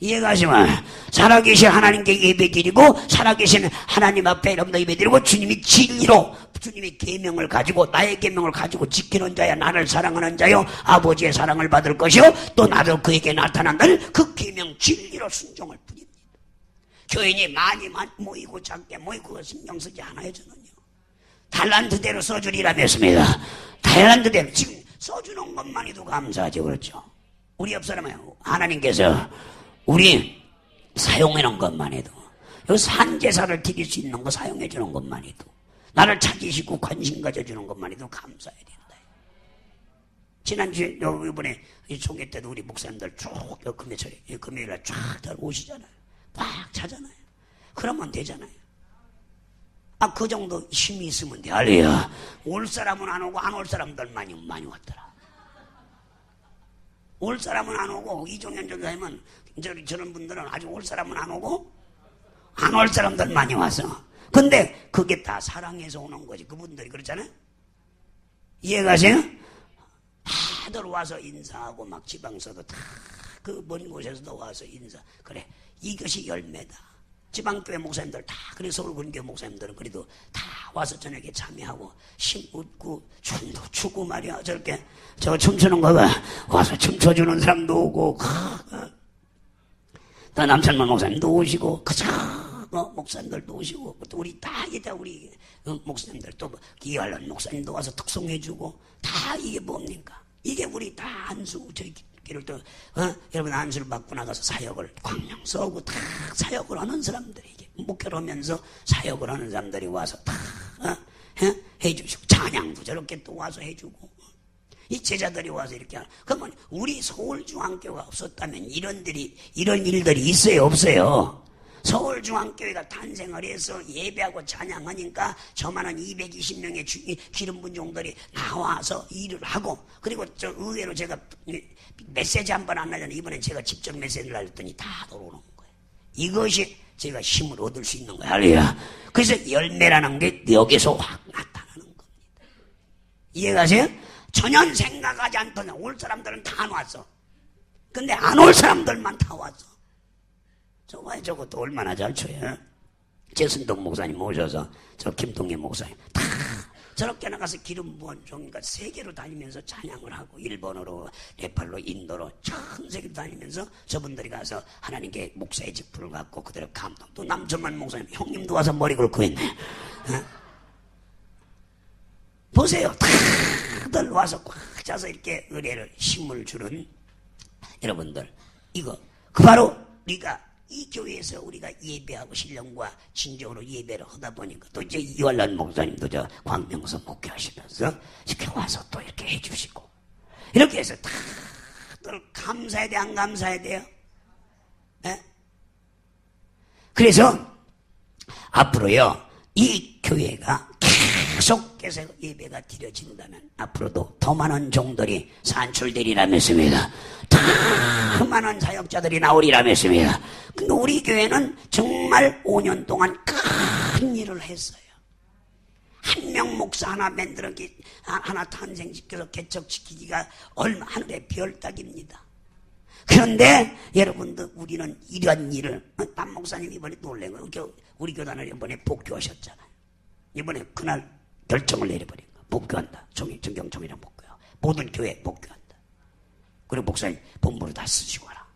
이해가시면 살아계신 하나님께 예배드리고 살아계신 하나님 앞에 여러분들 예배드리고 주님이 진리로 주님의 계명을 가지고 나의 계명을 가지고 지키는 자야 나를 사랑하는 자요 아버지의 사랑을 받을 것이요 또 나도 그에게 나타난다는 그 계명 진리로 순종을 뿌립니다. 교인이 많이 모이고 작게 모이고 그거 신경 쓰지 않아요. 저는요. 달란트대로 써주리라 했습니다. 달란트대로 지금 써주는 것만해도 감사하죠. 그렇죠? 우리 옆 사람은 하나님께서 우리 사용해놓은 것만 해도 여기 산제사를 드릴 수 있는 거 사용해주는 것만 해도 나를 찾으시고 관심 가져주는 것만 해도 감사해야 된다. 지난주에 이번에 총회 때도 우리 목사님들 쭉 금요일에 쫙 오시잖아요. 꽉 차잖아요. 그러면 되잖아요. 그 정도 힘이 있으면 돼. 알리야. 올 사람은 안 오고 안 올 사람들 많이 왔더라. 올 사람은 안 오고 이종현 전사님은 저런 분들은 아주 올 사람은 안 오고 안 올 사람들 많이 와서 근데 그게 다 사랑해서 오는 거지. 그분들이 그렇잖아요. 이해가세요? 다들 와서 인사하고 막 지방서도 다 그 먼 곳에서도 와서 인사. 그래, 이것이 열매다. 지방교회 목사님들 다, 그래 서울근교회 목사님들은 그래도 다 와서 저녁에 참여하고 심 웃고 춤도 추고 말이야. 저렇게 저 춤추는 거 봐. 와서 춤춰주는 사람도 오고, 또 남천만 목사님도 오시고, 그저 목사님들도 오시고, 또 우리 다 이제 우리 목사님들 또 기할런 목사님도 와서 특송해주고, 다 이게 뭡니까? 이게 우리 다 안수 저기를 또 여러분 안수를 받고 나가서 사역을 광명 써고 다 사역을 하는 사람들이 이게 목회를 하면서 사역을 하는 사람들이 와서 다 해주시고, 찬양도 저렇게 또 와서 해주고, 이 제자들이 와서 이렇게 하는. 그러면 우리 서울중앙교회가 없었다면 이런 일들이 있어요, 없어요? 서울중앙교회가 탄생을 해서 예배하고 찬양하니까 저만한 220명의 기름 분종들이 나와서 일을 하고, 그리고 저 의외로 제가 메시지 한 번 안 날렸는데 이번엔 제가 직접 메시지를 날렸더니 다 들어오는 거예요. 이것이 제가 힘을 얻을 수 있는 거예요. 할렐루야. 그래서 열매라는 게 여기서 확 나타나는 겁니다. 이해가세요? 전혀 생각하지 않던 올 사람들은 다 왔어. 근데 안 올 사람들만 다 왔어. 저것도 얼마나 잘 쳐요. 제순동 목사님 모셔서 저 김동희 목사님 다 저렇게 나가서 기름 부은 종인가 세계로 다니면서 찬양을 하고, 일본어로, 네팔로, 인도로 전 세계로 다니면서 저분들이 가서 하나님께 목사의 직분을 갖고 그대로 감동. 또 남천만 목사님 형님도 와서 머리 긁고 있네. 보세요. 다들 와서 꽉 짜서 이렇게 의뢰를 힘을 주는 여러분들, 이거 그 바로 우리가 이 교회에서 우리가 예배하고 신령과 진정으로 예배를 하다 보니까, 또 이제 이완란 목사님도 저 광명서 목회하시면서 이렇게 와서 또 이렇게 해주시고, 이렇게 해서 다들 감사해야 돼, 안 감사해야 돼요? 네? 그래서 앞으로요, 이 교회가 계속해서 예배가 드려진다면 앞으로도 더 많은 종들이 산출되리라 믿습니다. 더 많은 사역자들이 나오리라 믿습니다. 근데 우리 교회는 정말 5년 동안 큰 일을 했어요. 한 명 목사 하나 만들기, 하나 탄생시켜서 개척시키기가 얼마 하늘의 별 따기입니다. 그런데 여러분들, 우리는 이러한 일을, 박 목사님 이번에 놀란 거예요. 우리 교단을 이번에 복교하셨잖아요. 이번에 그날 결정을 내려버린 거. 복교한다. 정경총회랑 복교야. 모든 교회 복교한다. 그리고 목사님 본부로 다 쓰시고 와라.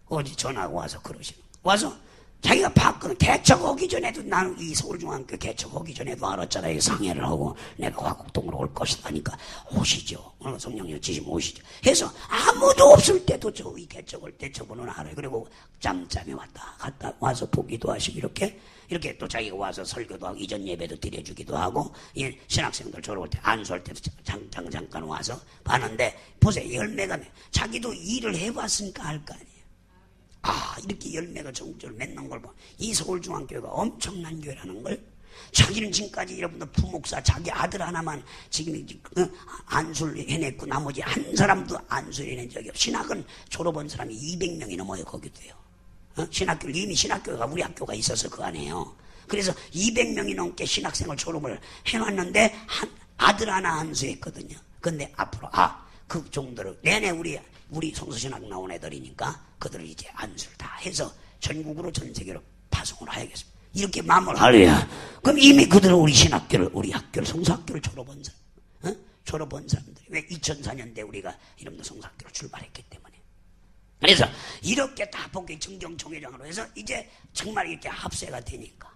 어디 전화가 와서 그러시는 거. 와서 자기가 봤거든. 개척하기 전에도, 나는 이 서울중앙교 개척하기 전에도 알았잖아요. 상해를 하고 내가 화곡동으로 올 것이다 하니까 오시죠. 성령님 지시면 오시죠. 해서 아무도 없을 때도 저희 개척을 대처번호는 알아요. 그리고 짬짬이 왔다 갔다 와서 보기도 하시고, 이렇게 또 자기가 와서 설교도 하고 이전 예배도 드려주기도 하고, 신학생들 졸업할 때 안수할 때도 잠깐 와서 봤는데, 보세요. 열매가 자기도 일을 해봤으니까 알 거 아니에요. 이렇게 열매가 정적으로 맺는 걸 보면 이 서울중앙교회가 엄청난 교회라는 걸, 자기는 지금까지 여러분들 부목사 자기 아들 하나만 지금 안수를 해냈고 나머지 한 사람도 안수를 해낸 적이 없고, 신학은 졸업한 사람이 200명이 넘어요. 거기도요. 신학교를 이미 신학교가 우리 학교가 있어서 그 안에요. 그래서 200명이 넘게 신학생을 졸업을 해놨는데 아들 하나 안수했거든요. 근데 앞으로 그 정도로 내내 우리 성서신학 나온 애들이니까 그들을 이제 안수를 다 해서 전국으로 전 세계로 파송을 하야겠습니다. 이렇게 마음을 하려야. 그럼 이미 그들은 우리 학교를 성서학교를 졸업한 사람들이, 왜 2004년대 우리가 이름도 성서학교로 출발했기 때문에. 그래서 이렇게 다 복귀 정경총회장으로 해서 이제 정말 이렇게 합세가 되니까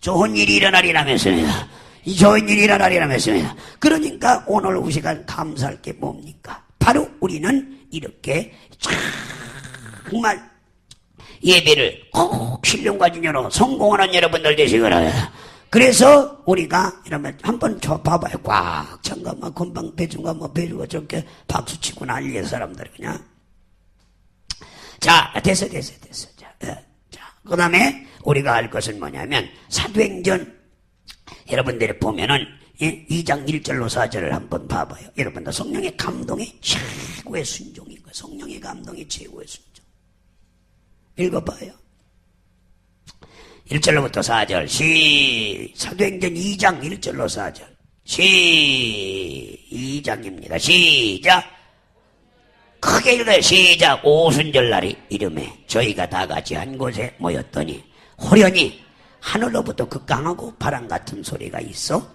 좋은 일이 일어나리라 믿습니다. 좋은 일이 일어나리라 믿습니다. 그러니까 오늘 우리 시간 감사할 게 뭡니까? 바로 우리는 이렇게 정말 예배를 꼭 신령과 진정으로 성공하는 여러분들 되시기 바랍니다. 그래서 우리가 이러면 한번 봐봐요. 꽉 잠깐만 금방 배주가 배주가 저렇게 박수치고 난리의 사람들이 그냥. 자, 됐어. 자, 그 다음에 우리가 할 것은 뭐냐면, 사도행전 여러분들이 보면은 2장 1절로 4절을 한번 봐봐요. 여러분들 성령의 감동이 최고의 순종인 거예요. 성령의 감동이 최고의 순종. 읽어봐요. 1절로부터 4절 사도행전 2장 1절로 4절 2장입니다. 시작. 크게 읽어요. 시작. 오순절날이 이름에 저희가 다 같이 한 곳에 모였더니 호련히 하늘로부터 극강하고 바람 같은 소리가 있어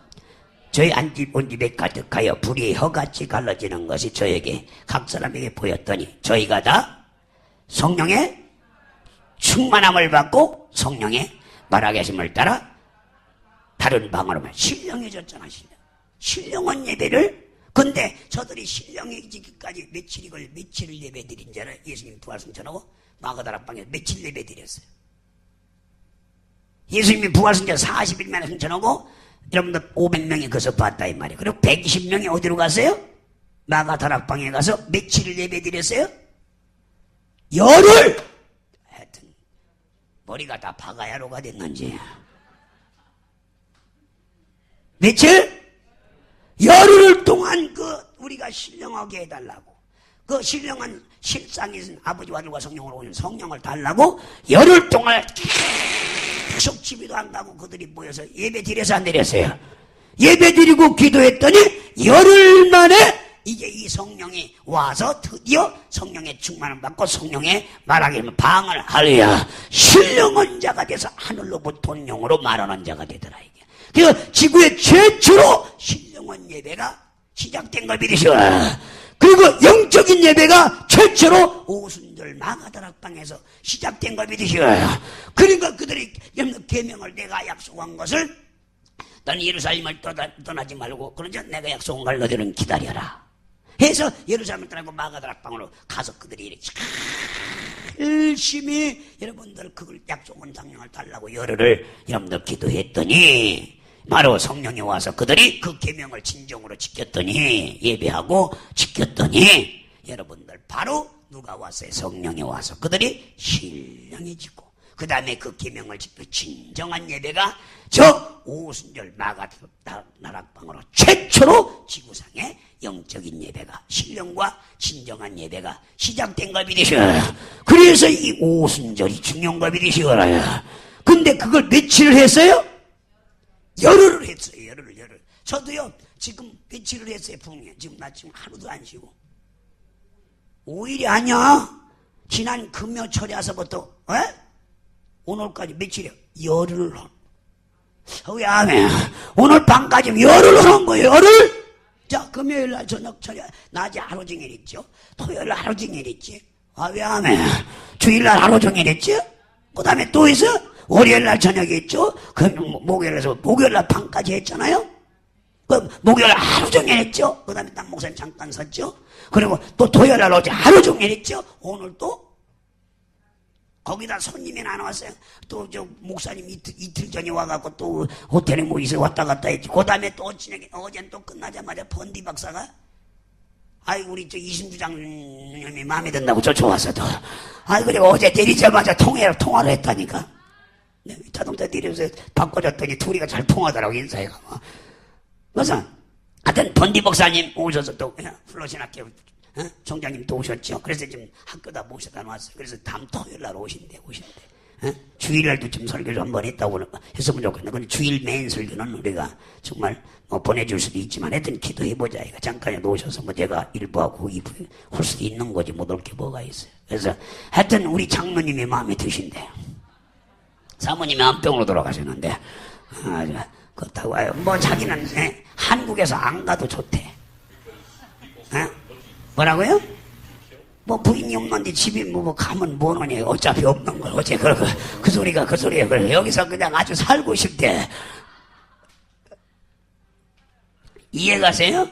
저희 앉집 온 집에 가득하여 불이 혀같이 갈라지는 것이 저에게 각 사람에게 보였더니 저희가 다 성령의 충만함을 받고 성령의 말하계심을 따라 다른 방으로만 신령해졌잖아. 신령한 예배를. 근데 저들이 신령해지기까지 며칠을 예배드린 줄 알아요? 예수님 부활승천하고 마가다락방에서 며칠 예배드렸어요. 예수님이 부활승천 40일 만에 승천하고 여러분들 500명이 거기서 봤다 이 말이에요. 그리고 120명이 어디로 갔어요? 마가다락방에 가서 며칠을 예배드렸어요? 열흘! 하여튼 머리가 다 바가야로가 됐는지 며칠? 열흘 동안 우리가 신령하게 해달라고 그 신령한 실상이 있는 아버지와 아들과 성령으로 오는 성령을 달라고 열흘 동안 계속 집에도 안 가고 그들이 모여서 예배 드려서 안 드렸어요. 예배 드리고 기도했더니 열흘 만에 이제 이 성령이 와서 드디어 성령의 충만을 받고 성령의 말하기 하면 방을 할렐루야 신령한 자가 돼서 하늘로부터 온 영으로 말하는 자가 되더라. 이게 그래서 지구의 최초로 신령한 예배가 시작된 걸 믿으시오. 그리고 영적인 예배가 최초로 오순절 마가다락방에서 시작된 걸 믿으시오. 그러니까 그들이 계명을 내가 약속한 것을 너는 예루살렘을 떠나지 말고 그러자 내가 약속한 걸 너희들은 기다려라 해서 예루살렘을 떠나고 마가다락방으로 가서 그들이 이렇게 열심히 여러분들 그걸 약속한 성령을 달라고 열흘을 여러분들 기도했더니 바로 성령이 와서 그들이 그 계명을 진정으로 지켰더니 예배하고 지켰더니 여러분들 바로 누가 왔어요? 성령이 와서 그들이 신령해지고 그 다음에 그 계명을 지켜 진정한 예배가 저 오순절 마가다락방으로 최초로 지구상의 영적인 예배가 신령과 진정한 예배가 시작된 걸 믿으셔요. 그래서 이 오순절이 중요한 걸 믿으시거라요. 근데 그걸 며칠을 했어요? 열흘을 했어요. 열흘. 저도요 지금 며칠을 했어요. 분명히 지금 나 지금 하루도 안 쉬고 5일이 아니야. 지난 금요철에서부터 오늘까지 며칠이야? 열흘을 왜 안 해? 오늘 밤까지 열흘을 한 거예요. 열흘. 자 금요일날 저녁 낮에 하루 종일 있죠. 토요일날 하루 종일 있지. 왜 안 해? 주일날 하루 종일 있지. 그 다음에 또 있어. 월요일날 저녁에 있죠. 그 목요일날 밤까지 했잖아요. 그 목요일날 하루 종일 했죠. 그 다음에 딴 목사님 잠깐 섰죠. 그리고 또 토요일날 어제 하루 종일 했죠. 오늘 또 거기다 손님이 안 왔어요. 또 저 목사님 이틀 전에 와갖고 또 호텔에 뭐 있어 왔다 갔다 했지. 그 다음에 또 저녁에 어제는 또 끝나자마자 번디 박사가 우리 저 이승주 장님이 마음에 든다고 쫓아와서 또 그리고 어제 내리자마자 통화를 했다니까. 네, 자동차 내려서 바꿔줬더니 둘이가 잘 통하더라고 인사해가. 그래서 하여튼 번디 목사님 오셔서 또 플러신학교 총장님 또 오셨죠. 그래서 지금 학교다 모셔다 놨어요. 그래서 다음 토요일날 오신대. 주일날도 좀 설교를 한번 했다고 했으면 좋겠는데 근데 주일 메인 설교는 우리가 정말 보내줄 수도 있지만 하여튼 기도해보자. 이거 잠깐이라도 오셔서 제가 일부하고 2부 할 수도 있는 거지 못 올 게 뭐가 있어요. 그래서 하여튼 우리 장로님이 마음에 드신대요. 사모님이 암병으로 돌아가셨는데 그렇다고 와요. 자기는 한국에서 안 가도 좋대. 뭐라고요? 부인이 없는데 집에 가면 뭐하니 어차피 없는 걸 어째 그 소리가 그 소리예요. 그래 여기서 그냥 아주 살고 싶대. 이해가세요?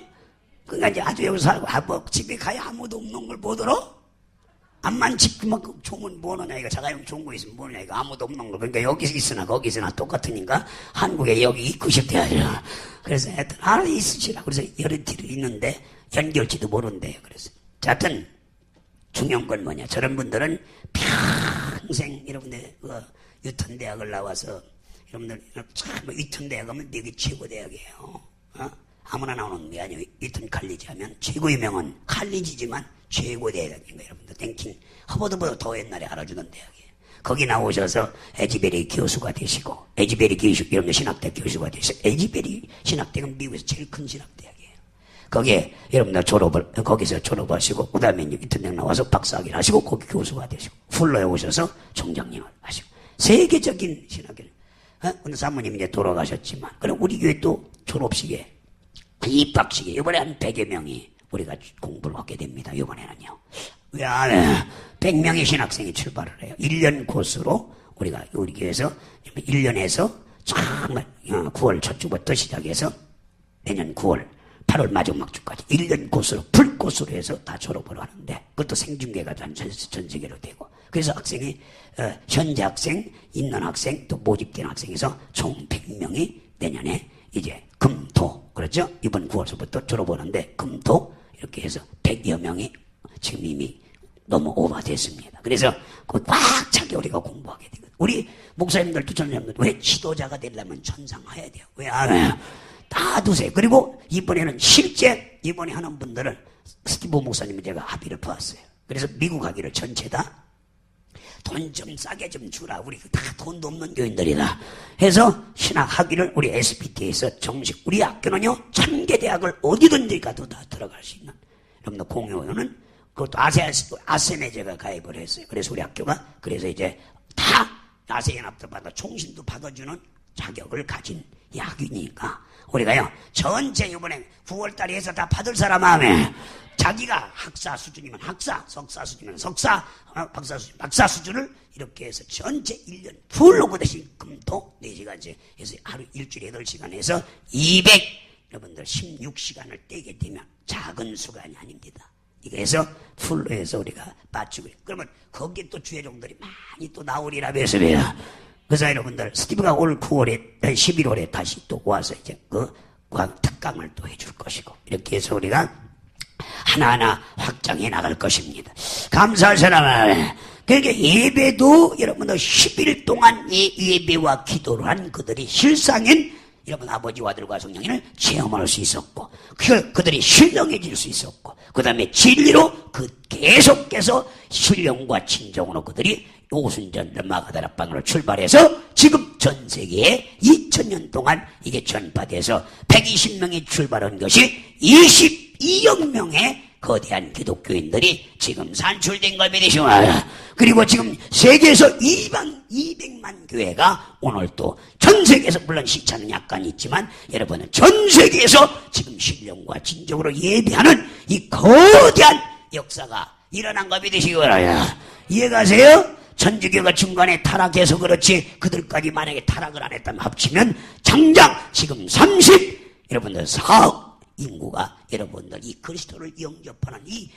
그러니까 이제 아주 여기서 살고 집에 가야 아무도 없는 걸 못 들어? 암만 집 그만큼 좋으면 뭐하냐 이거 자가용 좋은 거 있으면 뭐하냐 이거 아무도 없는 거. 그러니까 여기 있으나 거기 있으나 똑같으니까 한국에 여기 있고 싶대요. 그래서 하여튼 있으시라. 그래서 여러티를 있는데 연결지도 모른대요. 그래서 하여튼 중요한 건 뭐냐. 저런 분들은 평생 여러분들 유턴대학을 나와서 여러분들 참 유턴대학 가면 되게 최고 대학이에요. 아무나 나오는 게 아니에요. 유턴 칼리지 하면 최고의 명은 칼리지지만 최고 대학인가 여러분들 땡킹 허버드보다 더 옛날에 알아주던 대학이에요. 거기 나오셔서 에지베리 교수가 되시고 에지베리 교수 여러분들 신학대 교수가 되시고 에지베리 신학대는 미국에서 제일 큰 신학대학이에요. 거기에 여러분들 거기서 졸업하시고, 그 다음에 이태원 나와서 박사학위를 하시고, 거기 교수가 되시고, 훌러에 오셔서 총장님을 하시고, 세계적인 신학을, 오늘 사모님 이제 돌아가셨지만, 그럼 우리 교회 또 졸업식에, 입학식에, 이번에 한 100여 명이 우리가 공부를 하게 됩니다. 이번에는요. 왜 안 해? 100명의 신학생이 출발을 해요. 1년 코스로 우리가 우리 교회에서 1년에서 정말 9월 첫 주부터 시작해서 내년 9월 8월 마지막 주까지 1년 코스로 풀 코스로 해서 다 졸업을 하는데, 그것도 생중계가 전 세계로 되고, 그래서 학생이 현재 학생, 있는 학생, 또 모집된 학생에서 총 100명이 내년에 이제 금토, 그렇죠? 이번 9월서부터 졸업하는데 금토 이렇게 해서 100여 명이 지금 이미 너무 오버됐습니다. 그래서 그 꽉 차게 우리가 공부하게 되거든요. 우리 목사님들도 전사님들 왜 지도자가 되려면 천상해야 돼요. 왜 안 해요? 다 두세요. 그리고 이번에는 실제 이번에 하는 분들은 스티브 목사님이 제가 합의를 보았어요. 그래서 미국 가기를 전체 다 돈 좀 싸게 좀 주라. 우리 다 돈도 없는 교인들이다 해서 신학 학위를 우리 SBT에서 정식, 우리 학교는요 1000개 대학을 어디든지 가도 다 들어갈 수 있는, 여러분들 공유는 그것도 아세안에 제가 가입을 했어요. 그래서 우리 학교가 그래서 이제 다 아세연합도 받아 총신도 받아주는 자격을 가진 이 학위니까 우리가요 전체 이번에 9월달에 해서 다 받을 사람 마음에 자기가 학사 수준이면 학사, 석사 수준이면 석사, 박사 수준, 박사 수준을 이렇게 해서 전체 1년 풀로 그 대신 금토 4시간째 해서 하루 일주일에 8시간 해서 200 여러분들 16시간을 떼게 되면 작은 수간이 아닙니다. 이거 해서 풀로 해서 우리가 맞추고, 그러면 거기에 또 주회종들이 많이 또 나오리라 해서요. 그래서 여러분들 스티브가 올 9월에 11월에 다시 또 와서 이제 그 특강을 또 해줄 것이고, 이렇게 해서 우리가 하나하나 확장해 나갈 것입니다. 감사할 사람은 그러니까 예배도 여러분들 10일 동안 예배와 기도를 한 그들이 실상인 여러분 아버지와 아들과 성령님을 체험할 수 있었고, 그들이 신령해질 수 있었고, 그 다음에 진리로 계속해서 신령과 진정으로 그들이 오순절 마가다락방으로 출발해서 지금 전 세계에 2000년 동안 이게 전파돼서 120명이 출발한 것이 22억 명의 거대한 기독교인들이 지금 산출된 걸 믿으시오. 그리고 지금 세계에서 200만 교회가 오늘 또 전 세계에서, 물론 시차는 약간 있지만 여러분은 전 세계에서 지금 신령과 진정으로 예배하는 이 거대한 역사가 일어난 걸 믿으시기 바랍니다. 이해가세요? 천주교가 중간에 타락해서 그렇지, 그들까지 만약에 타락을 안 했다면 합치면 장장 지금 여러분들 4억 인구가 여러분들 이 그리스도를 영접하는 이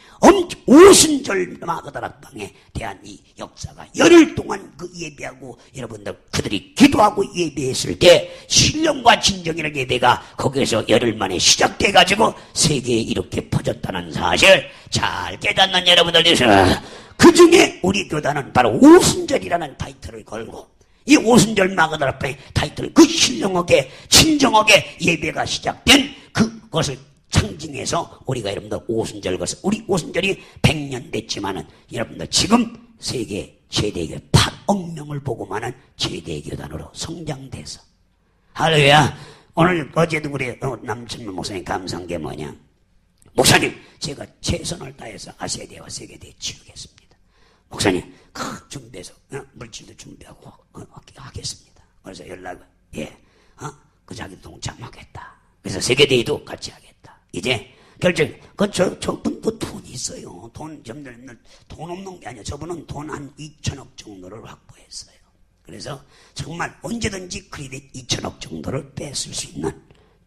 오순절 마가다락방에 대한 이 역사가 열흘 동안 그 예배하고 여러분들 그들이 기도하고 예배했을 때 신령과 진정이라는 예배가 거기에서 열흘 만에 시작돼가지고 세계에 이렇게 퍼졌다는 사실 잘 깨닫는 여러분들 되시라. 그 중에 우리 교단은 바로 오순절이라는 타이틀을 걸고, 이 오순절 마가다락방의 타이틀, 그 신령하게 진정하게 예배가 시작된 그것을 상징해서 우리가 여러분들 오순절 것을, 우리 오순절이 100년 됐지만은 여러분들 지금 세계 최대교 8억 명을 보고만은 최대교단으로 성장돼서, 할렐루야. 오늘 어제도 우리 남천문 목사님 감사한 게 뭐냐, 목사님 제가 최선을 다해서 아세대와 세계대에 치우겠습니다. 목사님 그 준비해서 물질도 준비하고 하겠습니다. 그래서 연락을 그 자기도 동참하겠다. 그래서 세계대회도 같이 하겠다. 이제 결정. 저분도 돈이 있어요. 돈 없는 게 아니야. 저분은 돈 한 2천억 정도를 확보했어요. 그래서 정말 언제든지 크레딧 2천억 정도를 뺏을 수 있는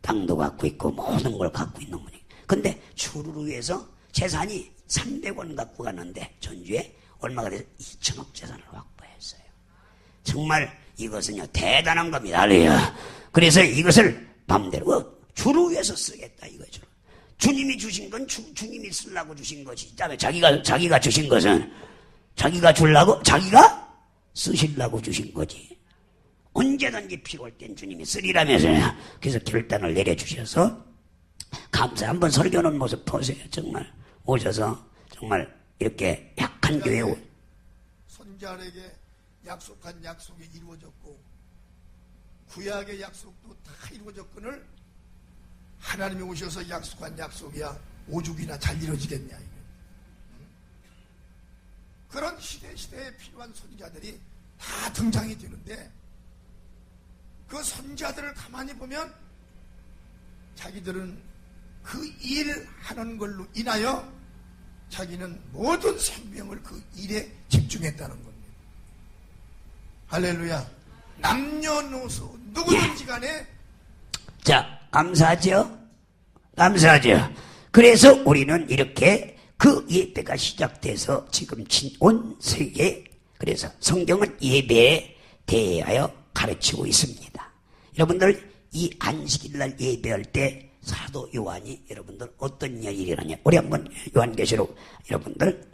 땅도 갖고 있고 모든 걸 갖고 있는 분이. 근데 주루루에서 재산이 300원 갖고 갔는데 전주에 얼마가 돼서 2천억 재산을 확보했어요. 정말 이것은요 대단한 겁니다. 그래서 이것을 맘대로 주루에서 쓰겠다 이거죠. 주님이 주신 건 주님이 쓰려고 주신 것이 있다며, 자기가 주신 것은 자기가 주려고, 자기가 쓰시려고 주신 거지. 언제든지 필요할 땐 주님이 쓰리라면서요. 그래서 결단을 내려주셔서 감사. 한번 설교하는 모습 보세요. 정말 오셔서 정말 이렇게 약한 교회 손자에게 약속한 약속이 이루어졌고 구약의 약속도 다 이루어졌거늘 하나님이 오셔서 약속한 약속이야 오죽이나 잘 이루어지겠냐. 그런 시대에 필요한 선지자들이 다 등장이 되는데 그 선지자들을 가만히 보면 자기들은 그 일하는 걸로 인하여 자기는 모든 생명을 그 일에 집중했다는 겁니다. 할렐루야. 남녀노소 누구든지 간에 자, 감사하죠? 감사하죠? 그래서 우리는 이렇게 그 예배가 시작돼서 지금 온 세계, 그래서 성경은 예배에 대하여 가르치고 있습니다. 여러분들 이 안식일날 예배할 때 사도 요한이 여러분들 어떤 일이 일어나냐, 우리 한번 요한계시록 여러분들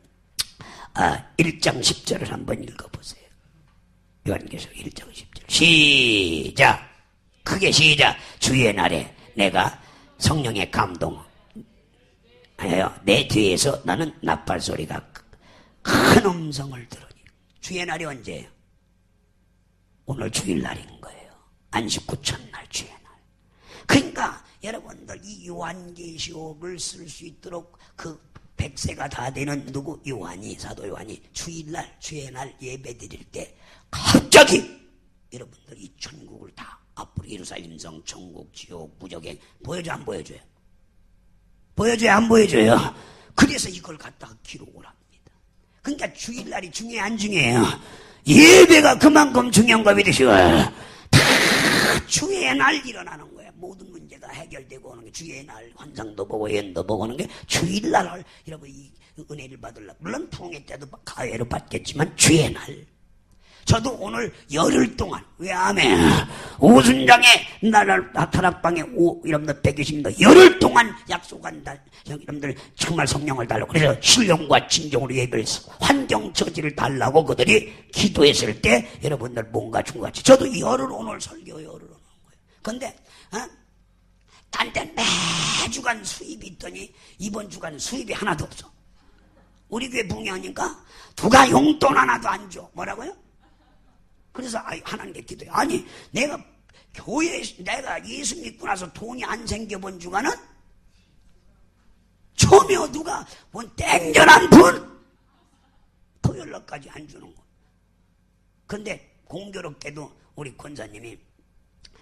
1장 10절을 한번 읽어보세요. 요한계시록 1장 10절 시작. 크게 시작. 주의 날에 내가 성령의 감동하여 내 뒤에서 나는 나팔 소리가 큰 음성을 들으니. 주의 날이 언제예요? 오늘 주일날인 거예요. 안식 후 첫날 주의 날. 그러니까 여러분들 이 요한계시록을 쓸 수 있도록 그 100세가 다 되는 누구? 요한이, 사도 요한이 주일날 주의 날 예배 드릴 때 갑자기 여러분들 이 천국을 다 앞으로 예루살렘성, 천국, 지옥, 무적행 보여줘 안 보여줘요? 보여줘요 안 보여줘요? 그래서 이걸 갖다가 기록을 합니다. 그러니까 주일날이 중요해 안 중요해요? 예배가 그만큼 중요한 거 믿으시고 다 주의 날 일어나는 거예요. 모든 문제가 해결되고 오는 게 주의 날, 환상도 보고 예언도 보고 오는 게 주일날. 여러분 이 은혜를 받으려고 물론 풍의 때도 가해로 받겠지만 주의 날. 저도 오늘 열흘 동안, 왜 아멘, 오순장에 나를 타락방에 여러분들 120년 열흘 동안 약속한 달, 여러분들 정말 성령을 달라고, 그래서 신령과 진정으로 예배를 환경 처지를 달라고 그들이 기도했을 때 여러분들 뭔가 준 것 같이 저도 열흘 오늘 설교 열흘 오는 거예요. 근데 딴 때 매주간 수입이 있더니 이번 주간 수입이 하나도 없어. 우리 교회 붕괴하니까 누가 용돈 하나도 안 줘. 뭐라고요? 그래서 하나님께 기도해. 아니 내가 교회에 내가 예수 믿고 나서 돈이 안 생겨본 주간은 처음이요. 누가 뭔 땡전한 분 토요일날까지 안 주는 거. 근데 공교롭게도 우리 권사님이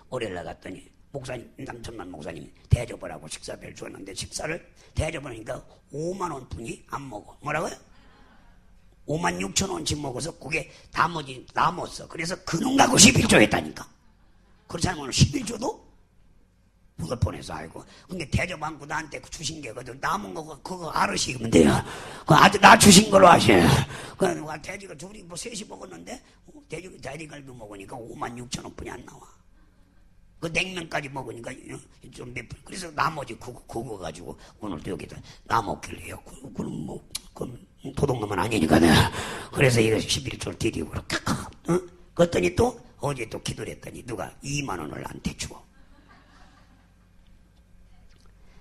월요일날 갔더니 목사님, 남천만 목사님이 대접을 하고 식사비를 줬는데 식사를 대접을 하니까 5만 원 분이 안 먹어. 뭐라고요? 5만 6천 원씩 먹어서 그게 나머지 남았어. 그래서 그놈 갖고 11조 했다니까. 그렇지 않으면 11조도 누가 보내서 알고. 근데 대접 안고 나한테 주신 게 남은 거 그거 알으시면 돼요. 아주 나 주신 걸로 하셔요. 돼지가 둘이 뭐 셋이 먹었는데 돼지갈비 먹으니까 5만 6천 원뿐이 안 나와. 그 냉면까지 먹으니까 좀 몇 분. 그래서 나머지 그거 가지고 오늘도 여기다 남았길래요. 그럼 뭐 그럼 도둑놈은 아니니까 내가. 그래서 이거 11조를 드리고 칵칵. 그랬더니 또 어제 또 기도를 했더니 누가 2만 원을 나한테 줘.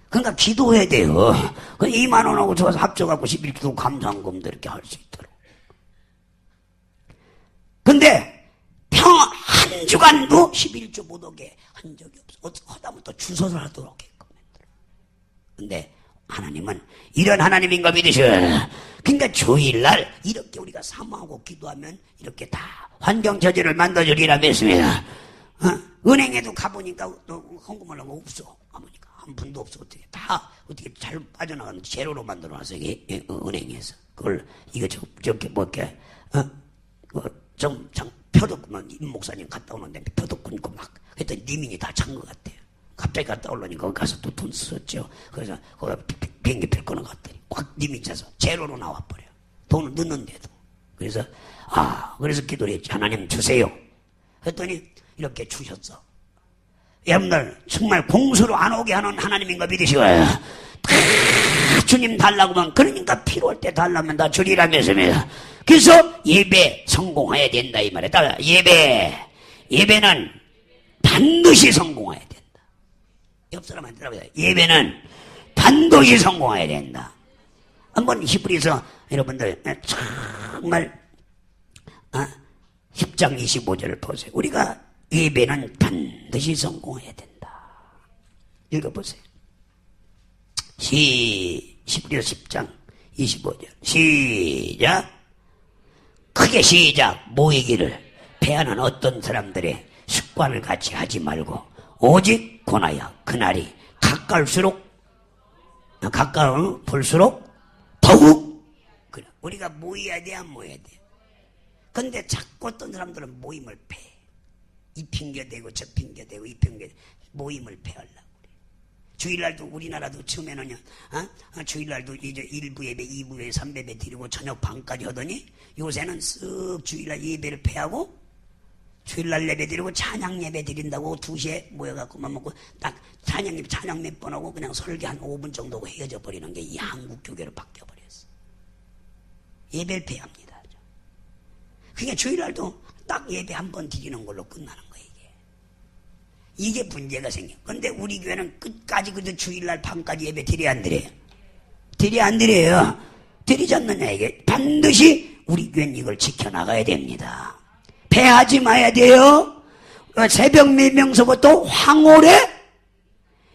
그러니까 기도해야 돼요. 그 2만 원하고 줘서 합쳐갖고 11조 감사금도 이렇게 할 수 있도록. 근데 한 주간도 11조 못 오게 한 적이 없어. 하다못해 주소를 하도록 했거든. 근데 하나님은 이런 하나님인 거 믿으셔요. 그러니까 주일날 이렇게 우리가 사모하고 기도하면 이렇게 다 환경처지를 만들어주리라 믿습니다. 은행에도 가보니까 또 헌금을 하면 없어. 가보니까 한 분도 없어. 어떻게 잘 빠져나가는 제로로 만들어놨어. 이게 은행에서. 그걸 이거 저렇게 뭐 이렇게 표독만 임 목사님 갔다 오는데 표독 끊고 막 했더니 니민이 다 찬 것 같아요. 갑자기 갔다 오려니까 거기 가서 또 돈 썼죠. 그래서 거기 비행기 표 끊어 갔더니 꽉 님이 차서 제로로 나와버려. 돈을 넣는데도. 그래서 그래서 기도를 했지. 하나님 주세요. 했더니 이렇게 주셨어. 여러분들 정말 공수로 안 오게 하는 하나님인 거 믿으시고요. 주님 달라고 하면 그러니까 필요할 때 달라면 다 주리라면서요. 그래서 예배 성공해야 된다 이 말이야. 따라 예배는 반드시 성공해야 된다. 옆 사람한테 들어보세요. 예배는 반드시 성공해야 된다. 한번 히브리서 여러분들 정말 10장 25절을 보세요. 우리가 예배는 반드시 성공해야 된다. 읽어보세요. 히브리서 10장 25절 시작. 크게 시작. 모이기를 패하는 어떤 사람들의 습관을 같이 하지 말고 오직 권하여 그날이 가까울 볼수록 더욱 그래. 우리가 모여야 돼, 안 모여야 돼? 근데 자꾸 어떤 사람들은 모임을 패. 이 핑계대고 저 핑계대고 이 핑계대고 모임을 패하려고 그래. 주일날도 우리나라도 처음에는요, 주일날도 이제 1부 예배, 2부 예배, 3부 예배 드리고 저녁 반까지 하더니 요새는 쓱 주일날 예배를 패하고 주일날 예배 드리고 찬양 예배 드린다고 2시에 모여갖고만 먹고 딱 찬양 몇 번 하고 그냥 설교 한 5분 정도 헤어져 버리는 게 이 한국 교회로 바뀌어버렸어. 예배를 패합니다. 그러니까 주일날도 딱 예배 한 번 드리는 걸로 끝나는 거예요. 이게 문제가 생겨. 근데 우리 교회는 끝까지 그저 주일날 밤까지 예배 드려야 안 드려요? 드려야 안 드려요? 드리지 않느냐 이게. 반드시 우리 교회는 이걸 지켜나가야 됩니다. 패하지 마야 돼요. 새벽 명서부터 황홀에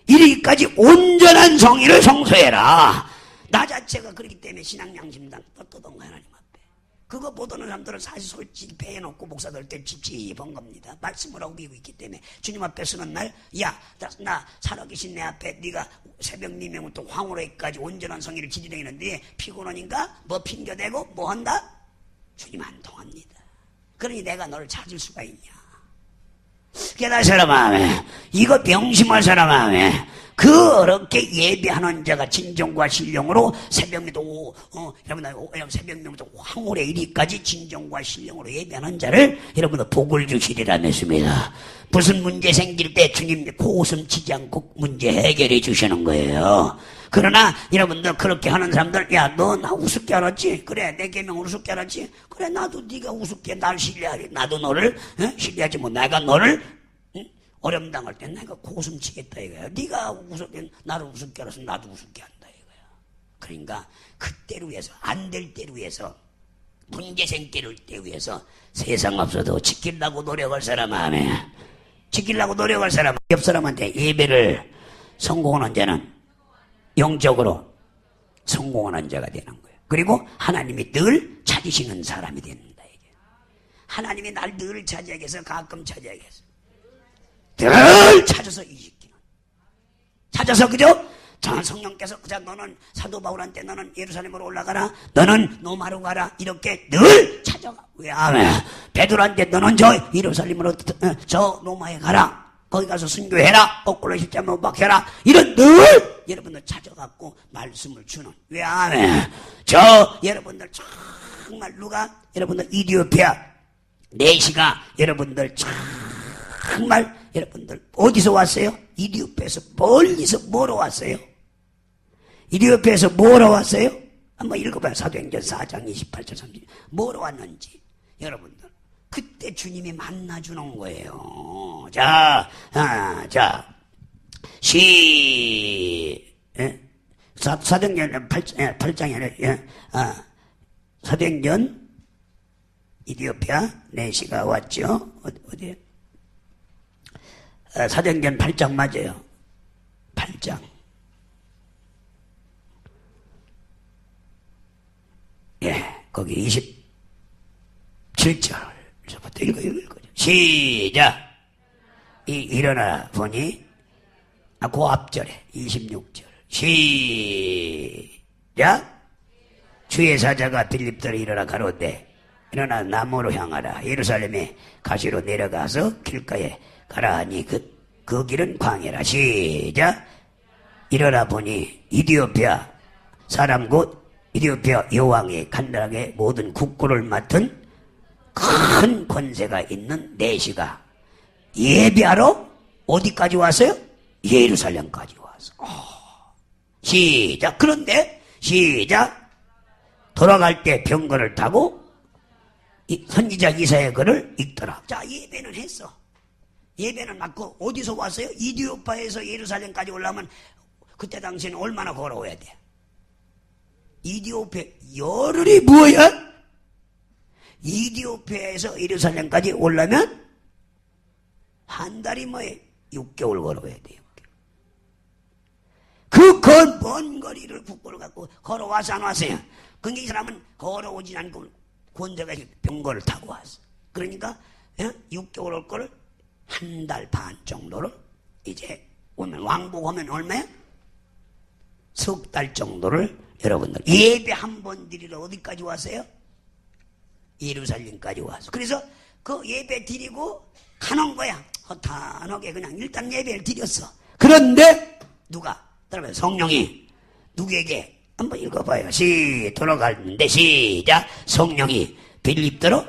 이르기까지 온전한 성의를 성소해라. 나 자체가 그렇기 때문에 신앙양심당 떳떳한 거 하나님 앞에. 그거 못 오는 사람들은 사실 솔직히 배해놓고 목사들 때 찝찝한 겁니다. 말씀을 하고 비고 있기 때문에 주님 앞에 서는 날, 야, 나 살아계신 내 앞에 네가 새벽 미명부터 황홀에까지 온전한 성의를 지지되는데 피곤하니까 뭐 핑계대고 뭐 한다? 주님 안 통합니다. 그러니 내가 너를 찾을 수가 있냐? 깨달을 사람 마음에, 이거 명심할 사람 마음에, 그렇게 예배하는 자가 진정과 신령으로 새벽미도 여러분들 새벽미부터 황홀에 이리까지 진정과 신령으로 예배하는 자를 여러분들 복을 주시리라 믿습니다. 무슨 문제 생길 때 주님 코웃음 치지 않고 문제 해결해 주시는 거예요. 그러나 여러분들 그렇게 하는 사람들, 야, 너 나 우습게 알았지? 그래, 내 계명을 우습게 알았지? 그래, 나도 네가 우습게 날 신뢰하리. 나도 너를 신뢰하지 뭐. 내가 너를 어려움 당할 때 내가 고숨 치겠다 이거야. 네가 우습게 나를 우습게 알아서 나도 우습게 한다 이거야. 그러니까 그때를 위해서, 안 될 때를 위해서, 문제 생길 때 위해서 세상 없어도 지키려고 노력할 사람 안에, 지키려고 노력할 사람, 옆 사람한테 예배를 성공하는 자는 영적으로 성공하는 자가 되는 거예요. 그리고 하나님이 늘 찾으시는 사람이 된다 이게. 하나님이 날 늘 찾아야겠어, 가끔 찾아야겠어. 늘 찾아서 이식기는. 찾아서 그죠? 저 성령께서 그자 너는 사도 바울한테 너는 예루살렘으로 올라가라. 너는 노마로 가라. 이렇게 늘 찾아가. 왜? 베드로한테 너는 저 예루살렘으로 저 로마에 가라. 거기 가서 순교해라. 거꾸로 십자가 못 박혀라. 이런 늘 여러분들 찾아갖고 말씀을 주는. 왜? 저 여러분들 정말 누가 여러분들 이디오피아 내시가 여러분들 정말 여러분들 어디서 왔어요? 이디오피아에서 멀리서 뭐로 왔어요? 이디오피아에서 뭐로 왔어요? 한번 읽어봐요. 사도행전 4장 28절 30절 뭐로 왔는지. 여러분들 그때 주님이 만나주는 거예요. 자, 사도행전 8장에 사도행전 이디오피아 내시가 왔죠. 어디에? 사도행전 8장 맞아요. 8장. 예, 거기 27절부터 읽어요. 시작. 일어나 보니, 그 앞절에 26절. 시작. 주의 사자가 빌립더로 일어나 가로되, 일어나 남으로 향하라. 예루살렘에 가시로 내려가서 길가에 가라 하니 그 길은 광야라. 시작. 일어나 보니 이디오피아 사람 곧 이디오피아 여왕의 간단하게 모든 국고를 맡은 큰 권세가 있는 내시가 예배하러 어디까지 왔어요? 예루살렘까지 왔어. 시작. 그런데 시작. 돌아갈 때 병거를 타고 선지자 이사야 글을 읽더라. 자, 예배는 했어. 예배는 맞고 어디서 왔어요? 이디오피아에서 예루살렘까지 올라오면 그때 당시에는 얼마나 걸어와야 돼? 이디오피아 열흘이 뭐야? 이디오피아에서 예루살렘까지 올라면 한 달이 뭐예요? 6개월 걸어와야 돼요. 그 먼 거리를 국보를 갖고 걸어와서 안 왔어요. 근데 이 사람은 걸어오지 않고 권자가 병거를 타고 왔어. 그러니까 6개월 올 거를 한 달 반 정도를 이제 오면 왕복하면 얼마야? 석 달 정도를 여러분들 예배 한 번 드리러 어디까지 왔어요? 예루살렘까지 와서. 그래서 그 예배 드리고 가는 거야. 허탄하게 그냥 일단 예배를 드렸어. 그런데 누가? 성령이 누구에게? 한번 읽어봐요. 돌아가는데 시작. 성령이 빌립더러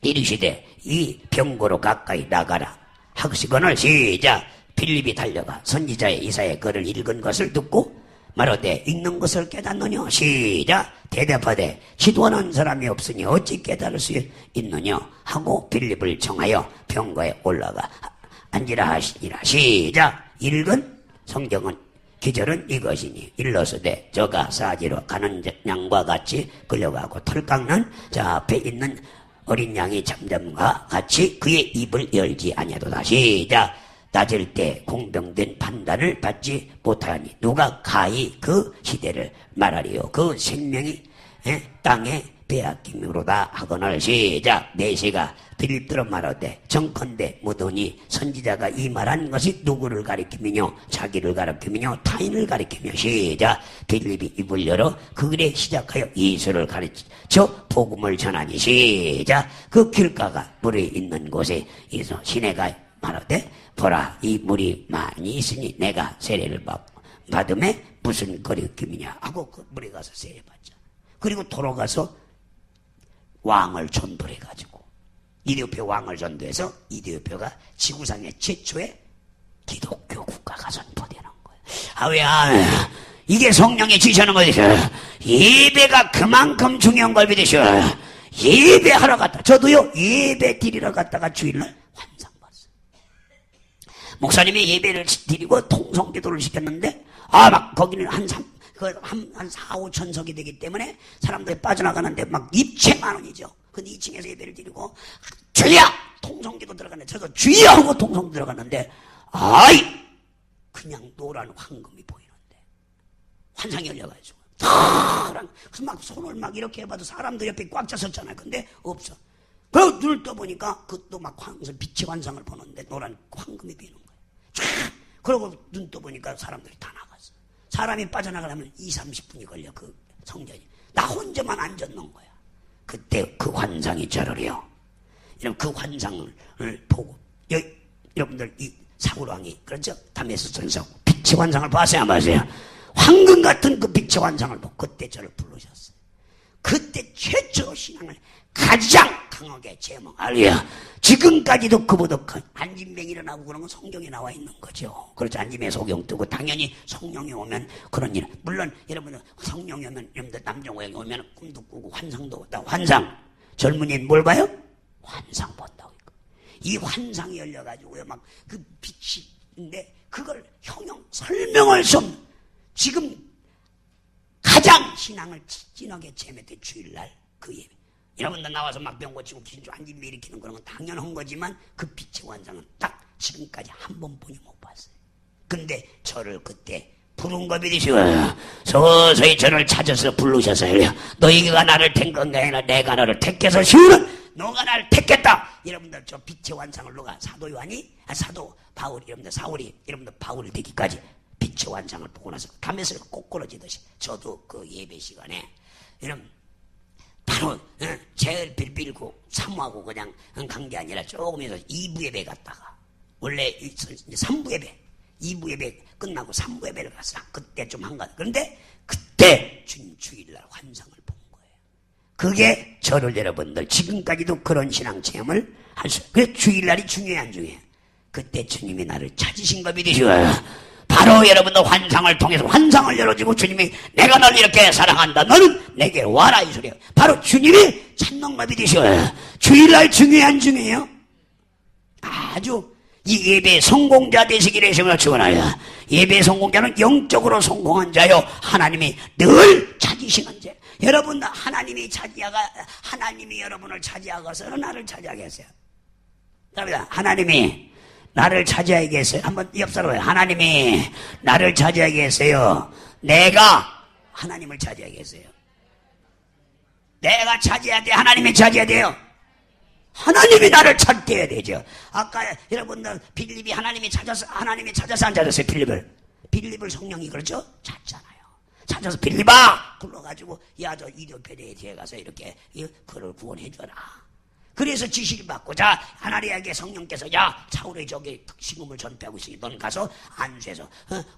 이르시되 이 병고로 가까이 나가라 하시거늘 시작. 빌립이 달려가 선지자의 이사의 글을 읽은 것을 듣고 말하되 읽는 것을 깨닫느냐 시작. 대답하되 지도하는 사람이 없으니 어찌 깨달을 수 있느냐 하고 빌립을 정하여 병거에 올라가 앉으라 하시니라 시작. 읽은 성경은 기절은 이것이니 일러서되 저가 사지로 가는 양과 같이 끌려가고 털 깎는 저 앞에 있는 어린 양이 잠잠과 같이 그의 입을 열지 아니하도다 시작. 따질 때 공평된 판단을 받지 못하니 누가 가히 그 시대를 말하리요. 그 생명이 땅에 빼앗김으로다 하거늘 시작. 내시가 빌립더러 말하되 정컨대 무더니 선지자가 이 말한 것이 누구를 가리키며 자기를 가리키며 타인을 가리키며 시작. 빌립이 입을 열어 그 글에 시작하여 예수를 가르쳐 복음을 전하니 시작. 그 길가가 물이 있는 곳에 이서 시내가 말하되 보라 이 물이 많이 있으니 내가 세례를 받음에 무슨 거리낌이냐 하고 그 물에 가서 세례 받자. 그리고 돌아가서 왕을 전도해가지고 이디오피아 왕을 전도해서 이디오피아가 지구상의 최초의 기독교 국가가 선포되는 거예요. 아왜야 이게 성령이 지시하는 거죠. 예배가 그만큼 중요한 걸 믿으셔. 예배하러 갔다. 저도요 예배 드리러 갔다가 주일날 환상 봤어요. 목사님이 예배를 드리고 통성기도를 시켰는데 막 거기는 한 4, 5천석이 되기 때문에 사람들이 빠져나가는데 막 입체만 원이죠. 근데 2층에서 예배를 드리고 주여! 통성기도 들어갔는데 저도 주여! 하고 통성 들어갔는데 그냥 노란 황금이 보이는데 환상이 열려가지고 그래서 막 손을 막 이렇게 해봐도 사람들 옆에 꽉 찼었잖아요. 근데 없어. 그리고 눈을 떠보니까 그것도 막 빛의 환상을 보는데 노란 황금이 비는 거예요. 그러고 눈 떠보니까 사람들이 다 나갔어. 사람이 빠져나가려면 20-30분이 걸려. 그 성전이 나 혼자만 앉았는 거야. 그때 그 환상이 저러래요. 여러분 그 환상을 보고 여러분들 이 사울왕이 그렇죠? 다메섹에서 빛의 환상을 봤어요 안 봤어요? 황금 같은 그 빛의 환상을 보고 그때 저를 부르셨어요. 그때 최초 신앙을 가장 강하게 제목 알리야. 지금까지도 그보다 안진뱅이 일어나고 그런 건 성경에 나와 있는 거죠. 그렇죠. 안진뱅이 소경 뜨고 당연히 성령이 오면 그런 일. 물론 여러분들 성령이 오면 여러분들 남정호영이 오면 꿈도 꾸고 환상도 온다. 환상. 젊은이는 뭘 봐요? 환상 본다고. 이 환상이 열려가지고요. 막 그 빛인데 그걸 형용 설명할 수 없는 지금 가장 신앙을 진하게 체험했던 주일날 그 예배. 여러분들 나와서 막 병 고치고 기도 안진배 일으키는 그런 건 당연한 거지만 그 빛의 환상은 딱 지금까지 한 번뿐이 못 봤어요. 근데 저를 그때 부른 거 믿으시고요. 서서히 저를 찾아서 부르셔서요. 너희가 나를 택 건가 아니라 내가 너를 택해서 시우는 너가 나를 택했다. 여러분들 저 빛의 환상을 누가 사도 요한이 사도 바울이 여러분들 사울이 여러분들 바울이 되기까지 빛의 환상을 보고 나서 담에서 꼬꾸러지듯이 저도 그 예배 시간에 여러분 바로 제일 빌빌고 사모하고 그냥 간 게 아니라 조금해서 2부 예배 갔다가 원래 3부 예배 2부 예배 끝나고 3부 예배를 갔어. 그때 좀 한가. 그런데 그때 주일날 환상을 본 거예요. 그게 저를 여러분들 지금까지도 그런 신앙 체험을 할 수. 그래서 주일날이 중요해 안 중요해? 그때 주님이 나를 찾으신 거 믿으시고요. 바로 여러분들 환상을 통해서 환상을 열어주고 주님이 내가 너를 이렇게 사랑한다. 너는 내게 와라 이 소리예요. 바로 주님이 찾는 거 믿으시고요. 주일날 중요해 안 중요해요? 아주 이 예배 성공자 되시기를 예수님을 축원하여. 예배 성공자는 영적으로 성공한 자요. 하나님이 늘 찾으시는 자. 여러분 하나님이 여러분을 차지하고서 나를 차지하게 했어요. 하나님이 나를 차지하겠어요? 한번 옆 사람을 하나님이 나를 차지하겠어요? 내가 하나님을 차지하겠어요? 내가 차지해야 돼? 하나님이 차지해야 돼요? 하나님이 나를 찾게 해야 되죠. 아까 여러분들 빌립이 하나님이 찾아서 안 찾았어요? 빌립을 성령이 그렇죠? 찾잖아요. 찾아서 빌립아 불러가지고 야 저 이디오페리에 뒤에 가서 이렇게 그를 구원해줘라. 그래서 지시를 받고 자 하나리에게 성령께서 야 차울의 저기 복음을 전폐하고 있으니 넌 가서 안수해서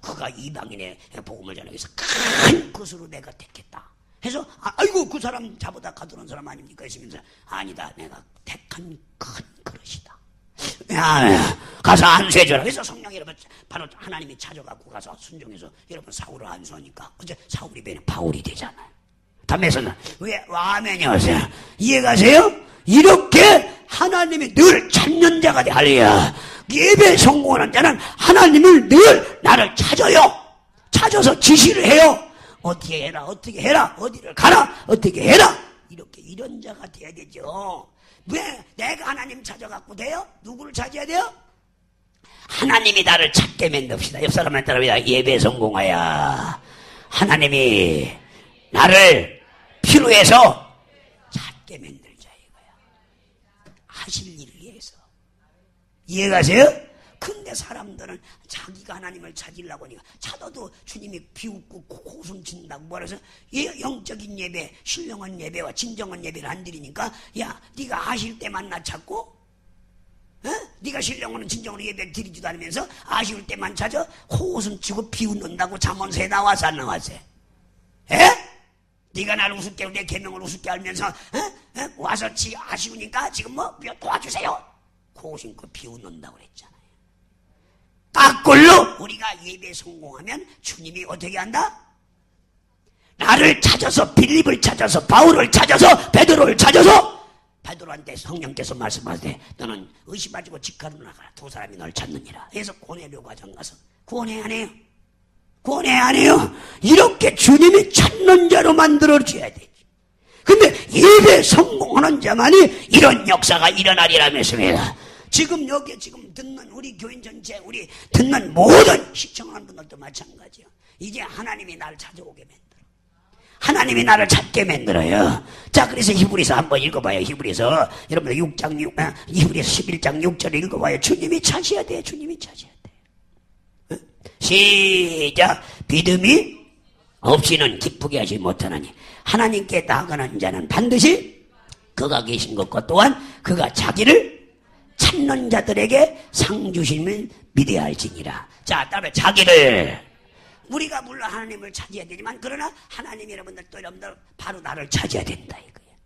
그가 이방인의 복음을 전하기 위해서 큰 것으로 내가 택했다 해서 아이고 그 사람 자보다 가두는 사람 아닙니까 했으면서 아니다 내가 택한 큰 그릇이다. 야, 가서 안수해줘라. 그래서 성령이 여러분 바로 하나님이 찾아갖고 가서 순종해서 여러분 사울을 안수하니까 그제 사울이 배는 바울이 되잖아요. 담에서는 왜 아멘이 오세요? 이해가세요? 이렇게 하나님이 늘 찾는 자가 돼. 할렐루야. 예배 성공하는 자는 하나님을 늘 나를 찾아요. 찾아서 지시를 해요. 어떻게 해라 어디를 가라 어떻게 해라 이런 자가 돼야 되죠. 왜 내가 하나님 찾아갖고 돼요? 누구를 찾아야 돼요? 하나님이 나를 찾게 만듭시다. 옆 사람한테 따라합니다. 예배 성공하야 하나님이 나를 필요해서 찾게 만들자 이거야. 하실 일을 위해서. 이해가세요? 근데 사람들은 자기가 하나님을 찾으려고 하니까 찾아도 주님이 비웃고 고숨 친다고 뭐라서 영적인 예배, 신령한 예배와 진정한 예배를 안 드리니까 야 네가 하실 때만 나 찾고 네가 신령한 진정으로 예배 드리지도 않으면서 아쉬울 때만 찾아 고숨 치고 비웃는다고 잠언서에 나와서 안 나왔어요? 네가 나를 우습게 내 계명을 우습게 알면서 와서 아쉬우니까 지금 뭐 도와주세요 고숨 그 비웃는다고 그랬잖아. 거꾸로 우리가 예배 성공하면 주님이 어떻게 한다? 나를 찾아서 빌립을 찾아서 바울을 찾아서 베드로를 찾아서 베드로한테 성령께서 말씀하시되 너는 의심하지고 직하로 나가라. 두 사람이 널 찾느니라. 그래서 고넬료 과정 가서 구원해 안 해요? 구원해 안 해요? 이렇게 주님이 찾는 자로 만들어줘야 되지. 근데 예배 성공하는 자만이 이런 역사가 일어나리라 말씀입니다. 지금 여기 지금 듣는 우리 교인 전체 우리 듣는 모든 시청하는 분들도 마찬가지요. 이제 하나님이 나를 찾아오게 만들어. 하나님이 나를 찾게 만들어요. 자 그래서 히브리서 한번 읽어봐요. 히브리서 여러분들 히브리서 11장 6절 읽어봐요. 주님이 찾아야 돼. 주님이 찾아야 돼. 시작. 믿음이 없이는 기쁘게 하지 못하나니 하나님께 나아가는 자는 반드시 그가 계신 것과 또한 그가 자기를 찾는 자들에게 상 주심을 믿어야 할지니라. 자, 다음에 자기를 우리가 물론 하나님을 찾아야 되지만 그러나 하나님이 여러분들 또 여러분들 바로 나를 찾아야 된다 이거예요.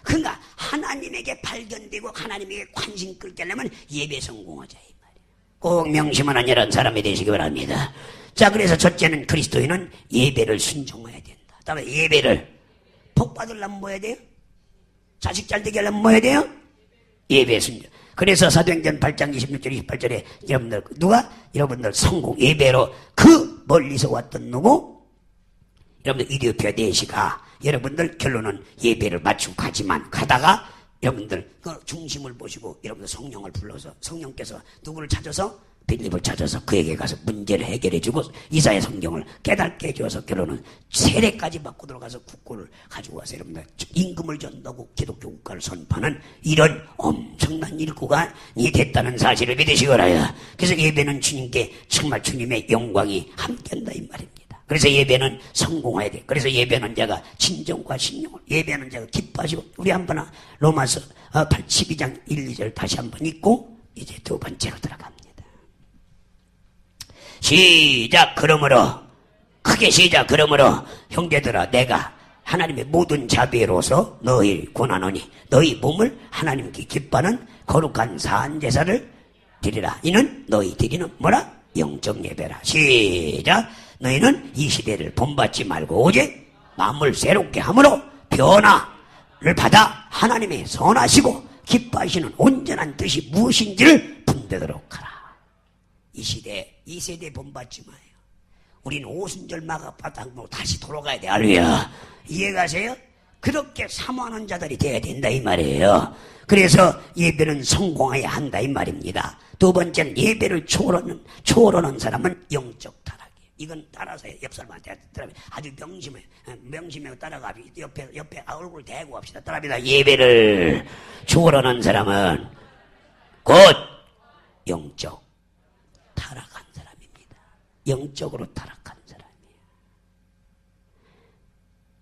그러니까 하나님에게 발견되고 하나님에게 관심 끌게 하려면 예배 성공하자 이 말이에요. 꼭 명심하는 이런 사람이 되시기 바랍니다. 자, 그래서 첫째는 그리스도인은 예배를 순종해야 된다. 다음에 예배를 복 받으려면 뭐 해야 돼요? 자식 잘 되게 하려면 뭐 해야 돼요? 예배 순종. 그래서 사도행전 8장 26절 28절에 여러분들 누가 여러분들 성공 예배로 그 멀리서 왔던 누구 여러분들 이디오피아 내시가 여러분들 결론은 예배를 마치고 가지만 가다가 여러분들 그 중심을 보시고 여러분들 성령을 불러서 성령께서 누구를 찾아서 빌립을 찾아서 그에게 가서 문제를 해결해주고 이사야 성경을 깨닫게 해줘서 결론은 세례까지 받고 들어가서 국고를 가지고 와서 여러분들 임금을 전도하고 기독교 국가를 선포하는 이런 엄청난 일구간이 됐다는 사실을 믿으시기 바라요. 그래서 예배는 주님께 정말 주님의 영광이 함께한다 이 말입니다. 그래서 예배는 성공해야 돼. 그래서 예배는 자가 진정과 신령을 예배하는 자가 기뻐하시고 우리 한번 로마서 12장 1, 2절 다시 한번 읽고 이제 두 번째로 들어갑니다. 시작. 그러므로 크게 시작. 그러므로 형제들아 내가 하나님의 모든 자비로서 너희 권하노니 너희 몸을 하나님께 기뻐하는 거룩한 사한제사를 드리라. 이는 너희 드리는 뭐라? 영적 예배라. 시작. 너희는 이 시대를 본받지 말고 오직 마음을 새롭게 함으로 변화를 받아 하나님의 선하시고 기뻐하시는 온전한 뜻이 무엇인지를 분별하도록 하라. 이 세대 본받지 마요. 우리는 오순절 마가바닥으로 다시 돌아가야 돼. 할렐루야. 이해가세요? 그렇게 사모하는 자들이 되어야 된다 이 말이에요. 그래서 예배는 성공해야 한다 이 말입니다. 두 번째는 예배를 초월하는 사람은 영적 타락이에요. 이건 따라서 옆 사람한테 아주 명심하고 따라가. 옆에 얼굴 대고 합시다. 따라합니다. 예배를 초월하는 사람은 곧 영적 타락한 사람입니다. 영적으로 타락한 사람이에요.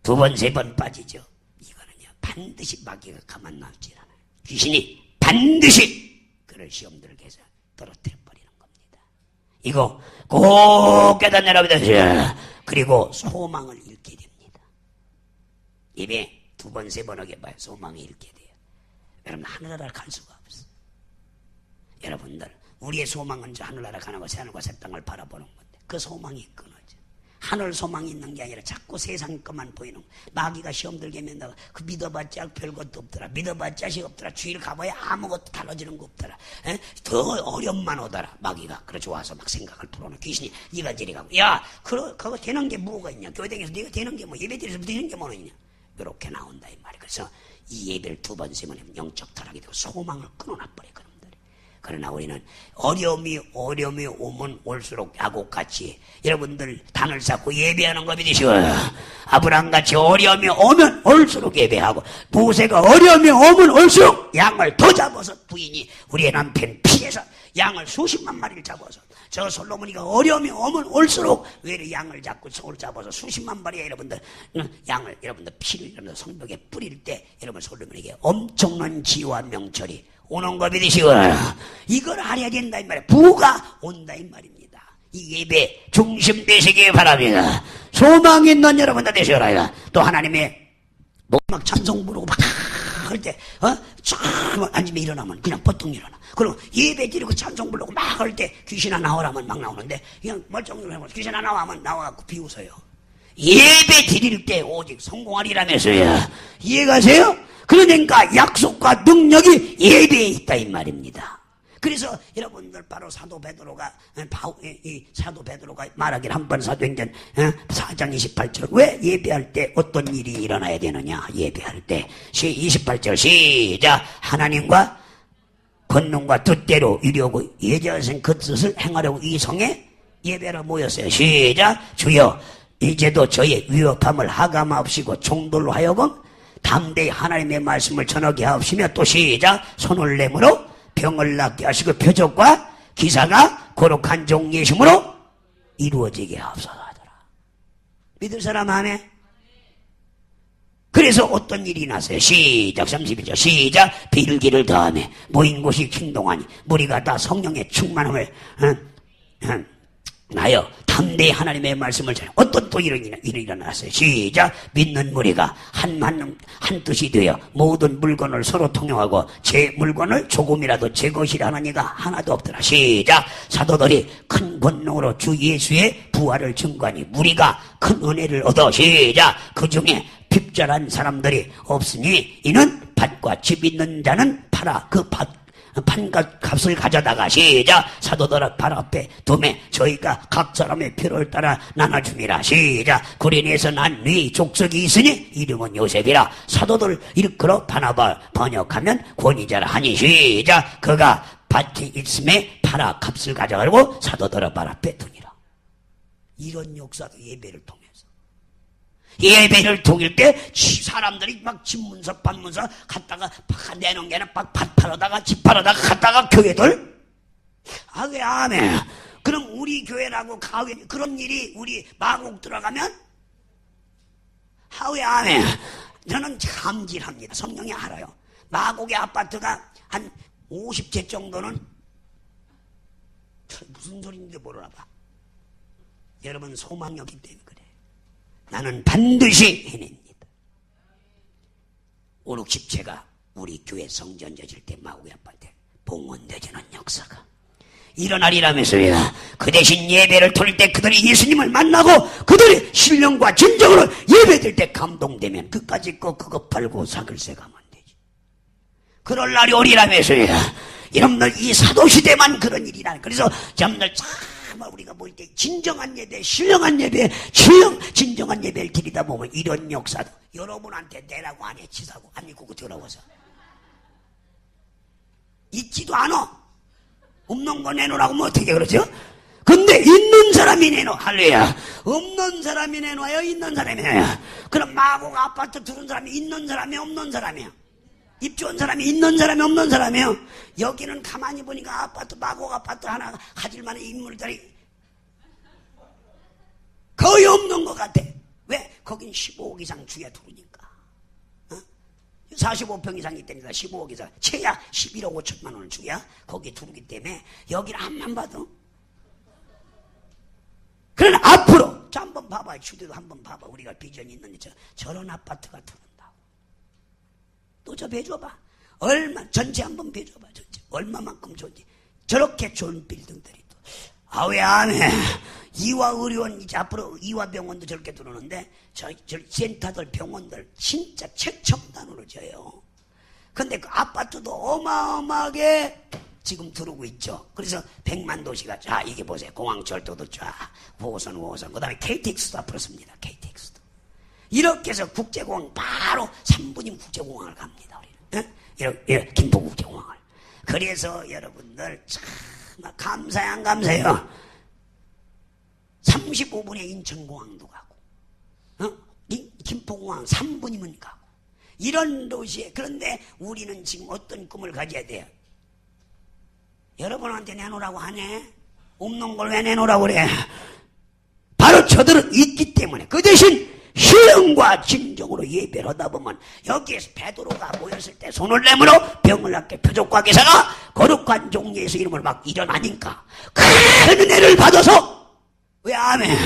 두 번, 세 번 빠지죠. 이거는요, 반드시 마귀가 가만 남지 않아요. 귀신이 반드시 그를 시험 들게 해서 떨어뜨려 버리는 겁니다. 이거 꼭 깨닫느라 믿으세요. 그리고 소망을 잃게 됩니다. 입에 두 번, 세 번 하게 봐요. 소망을 잃게 돼요. 여러분, 하늘나라를 갈 수가 없어. 여러분들, 우리의 소망은 저 하늘나라 가는 거, 새하늘과 새 땅을 바라보는 건데, 그 소망이 끊어져. 하늘 소망이 있는 게 아니라 자꾸 세상 것만 보이는 거. 마귀가 시험 들게 맨날 그 믿어봤자 별것도 없더라. 믿어봤자 시 없더라. 주일 가봐야 아무것도 달라지는 거 없더라. 더 어려움만 오더라. 마귀가 그렇게 와서 막 생각을 풀어놓은 귀신이 네가 저리 가고, 야 그거 되는 게 뭐가 있냐. 교회 다니면서 네가 되는 게 뭐, 예배드려서 되는 게 뭐가 있냐. 이렇게 나온다 이 말이야. 그래서 이 예배를 두 번, 세 번 하면 영적 타락이 되고 소망을 끊어놔버려. 그러나 우리는 어려움이 오면 올수록 야곱같이 여러분들 단을 쌓고 예배하는 거 믿으시고, 아브라함같이 어려움이 오면 올수록 예배하고, 모세가 어려움이 오면 올수록 양을 더 잡아서, 부인이 우리의 남편 피해서 양을 수십만 마리를 잡아서, 저 솔로몬이가 어려움이 오면 올수록 왜 양을 잡고 소를 잡아서 수십만 마리의 여러분들 양을, 여러분들 피를 여러분들 성벽에 뿌릴 때 여러분 솔로몬에게 엄청난 지혜와 명철이 오는 거 믿으시고, 이걸 알아야 된다 이 말이에요. 부가 온다 이 말입니다. 이 예배 중심 되시기 바랍니다. 소망 있는 여러분들 되시거라. 또 하나님의 막 찬송 부르고 막 할 때 쫙 앉으면 일어나면 그냥 버통 일어나. 그럼 예배 드리고 찬송 부르고 막 할 때 귀신아 나오라면 막 나오는데, 그냥 멀쩡히 하면 귀신아 나와면 나와갖고 비웃어요. 예배 드릴 때 오직 성공하리라면서요. 이해가세요? 그러니까 약속과 능력이 예배에 있다 이 말입니다. 그래서 여러분들 바로 사도 베드로가 말하길 한번 사도행전 4장 28절, 왜 예배할 때 어떤 일이 일어나야 되느냐. 예배할 때 28절 시작. 하나님과 권능과 뜻대로 이루고 예정하신 그 뜻을 행하려고 이 성에 예배로 모였어요. 시작. 주여 이제도 저의 위협함을 하감하옵시고 종들로 하여금 담대히 하나님의 말씀을 전하게 하옵시며, 또 시작. 손을 내므로 병을 낫게 하시고 표적과 기사가 거룩한 종 예심으로 이루어지게 하옵소서 하더라. 믿을 사람 아멘. 그래서 어떤 일이 났어요. 시작. 31절 시작. 빌기를 더하며 모인 곳이 충동하니 무리가 다 성령의 충만함을 나여 담대히 하나님의 말씀을 전해. 어떤 또 일이 일어났어요. 시작. 믿는 무리가 한 뜻이 되어 모든 물건을 서로 통용하고 제 물건을 조금이라도 제 것이라는 이가 하나도 없더라. 시작. 사도들이 큰 권능으로 주 예수의 부활을 증거하니 무리가 큰 은혜를 얻어. 시작. 그 중에 핍절한 사람들이 없으니 이는 밭과 집 있는 자는 팔아 그 판값을 가져다가. 시작. 사도들 발 앞에 두매 저희가 각 사람의 필요를 따라 나눠줍니다. 시작. 구린에서 난 네 족속이 있으니 이름은 요셉이라. 사도들 일컬어 바나바 번역하면 권위자라 하니. 시작. 그가 밭이 있음에 팔아 값을 가져가고 사도들 발 앞에 두니라. 이런 역사가 예배를 통해서, 예배를 통일 때 사람들이 막 집문석 반문석 갔다가 내놓은 게 아니라 막 밭 팔아다가 집 팔아다가 갔다가 교회들 왜 아멘. 그럼 우리 교회라고 그런 일이 우리 마곡 들어가면 왜 아멘. 저는 감질합니다. 성령이 알아요. 마곡의 아파트가 한 50채 정도는 무슨 소리인지 모르나 봐. 여러분 소망이 없기 때문에 그래. 나는 반드시 해냅니다. 5, 60채가 우리 교회 성전 져질 때 마구의 아파트 봉헌되지는 역사가 일어나리라면서요. 그 대신 예배를 돌릴 때 그들이 예수님을 만나고 그들이 신령과 진정으로 예배드릴 때 감동되면 그까짓 거 그거 팔고 사글세 가면 되지. 그럴 날이 오리라면서요. 여러분들 이 사도시대만 그런 일이라. 그래서 여러분들 정말 우리가 볼 때 진정한 예배, 신령한 예배, 진정한 예배를 드리다 보면 이런 역사도 여러분한테 내라고 안 해. 치사고 안 믿고 더러워서. 있지도 않아. 없는 거 내놓으라고 뭐 어떻게 그러죠? 근데 있는 사람이 내놓아. 할렐루야. 없는 사람이 내놓아요? 있는 사람이 내놔요? 그럼 마곡 아파트 들은 사람이 있는 사람이 없는 사람이야? 입주한 사람이 있는 사람이 없는 사람이에요. 여기는 가만히 보니까 아파트 마곡 아파트 하나 가질 만한 인물들이 거의 없는 것 같아. 왜? 거긴 15억 이상 주야 들어오니까. 45평 이상이 되니까 15억 이상. 최야 11억 5천만 원을 주야 거기 들어오기 때문에 여기는 한번 봐도. 그러나 앞으로 저 한번 봐봐. 주대도 한번 봐봐. 우리가 비전이 있는데 저런 아파트가 들어온다고. 또 저 배줘봐. 얼마 전체 한번 배줘봐. 전체 얼마만큼 좋은지. 저렇게 좋은 빌딩들이 또. 아, 왜 안 해? 이화의료원 이제 앞으로 이화병원도 저렇게 들어오는데 저 센터들 병원들 진짜 최첨단으로 져요. 근데 그 아파트도 어마어마하게 지금 들어오고 있죠. 그래서 100만 도시가 자 이게 보세요. 공항철도도 쫙 5호선 그 다음에 KTX도 앞으로 씁니다. KTX도 이렇게 해서 국제공항 바로 3분이면 국제공항을 갑니다. 우리는 이렇게 김포국제공항을. 그래서 여러분들 참 감사해 안 감사해요? 35분에 인천공항도 가고 김포공항 3분이면 가고 이런 도시에. 그런데 우리는 지금 어떤 꿈을 가져야 돼요? 여러분한테 내놓으라고 하네. 없는 걸 왜 내놓으라고 그래? 바로 저들은 있기 때문에. 그 대신 희영과 진정으로 예배를 하다 보면 여기에서 베드로가 모였을 때 손을 내밀어 병을 낫게 표적과 기사가 거룩한 종류에서 이름을 막 일어나니까 큰 은혜를 받아서. 왜 아멘?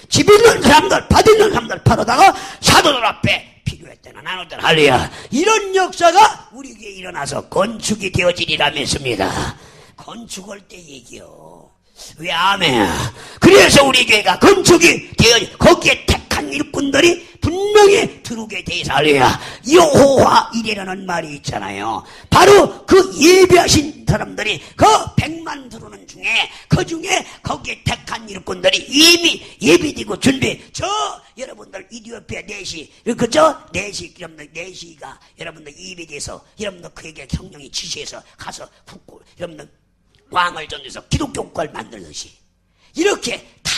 집 있는 사람들, 밭 있는 사람들 팔아다가 사도들 앞에 필요할 때나 나눌 때나 할렐루야. 이런 역사가 우리 교회에 일어나서 건축이 되어지리라 믿습니다. 건축할 때 얘기요. 왜 아멘? 그래서 우리 교회가 건축이 되어지, 거기에 택한 일꾼들이 분명히 들어오게 되어서 할렐루야. 여호와 이래라는 말이 있잖아요. 바로 그 예배하신 사람들이 그 100만 들어오는 중에 그 중에 거기에 택한 일꾼들이 이미 예비되고 준비. 저 여러분들 이디오피아 4시 그죠? 4시 여러분들 4시가 여러분들 예비돼서 여러분들 그에게 성령이 지시해서 가서 국고 여러분들 왕을 전해서 기독교 국가를 만들듯이 이렇게 다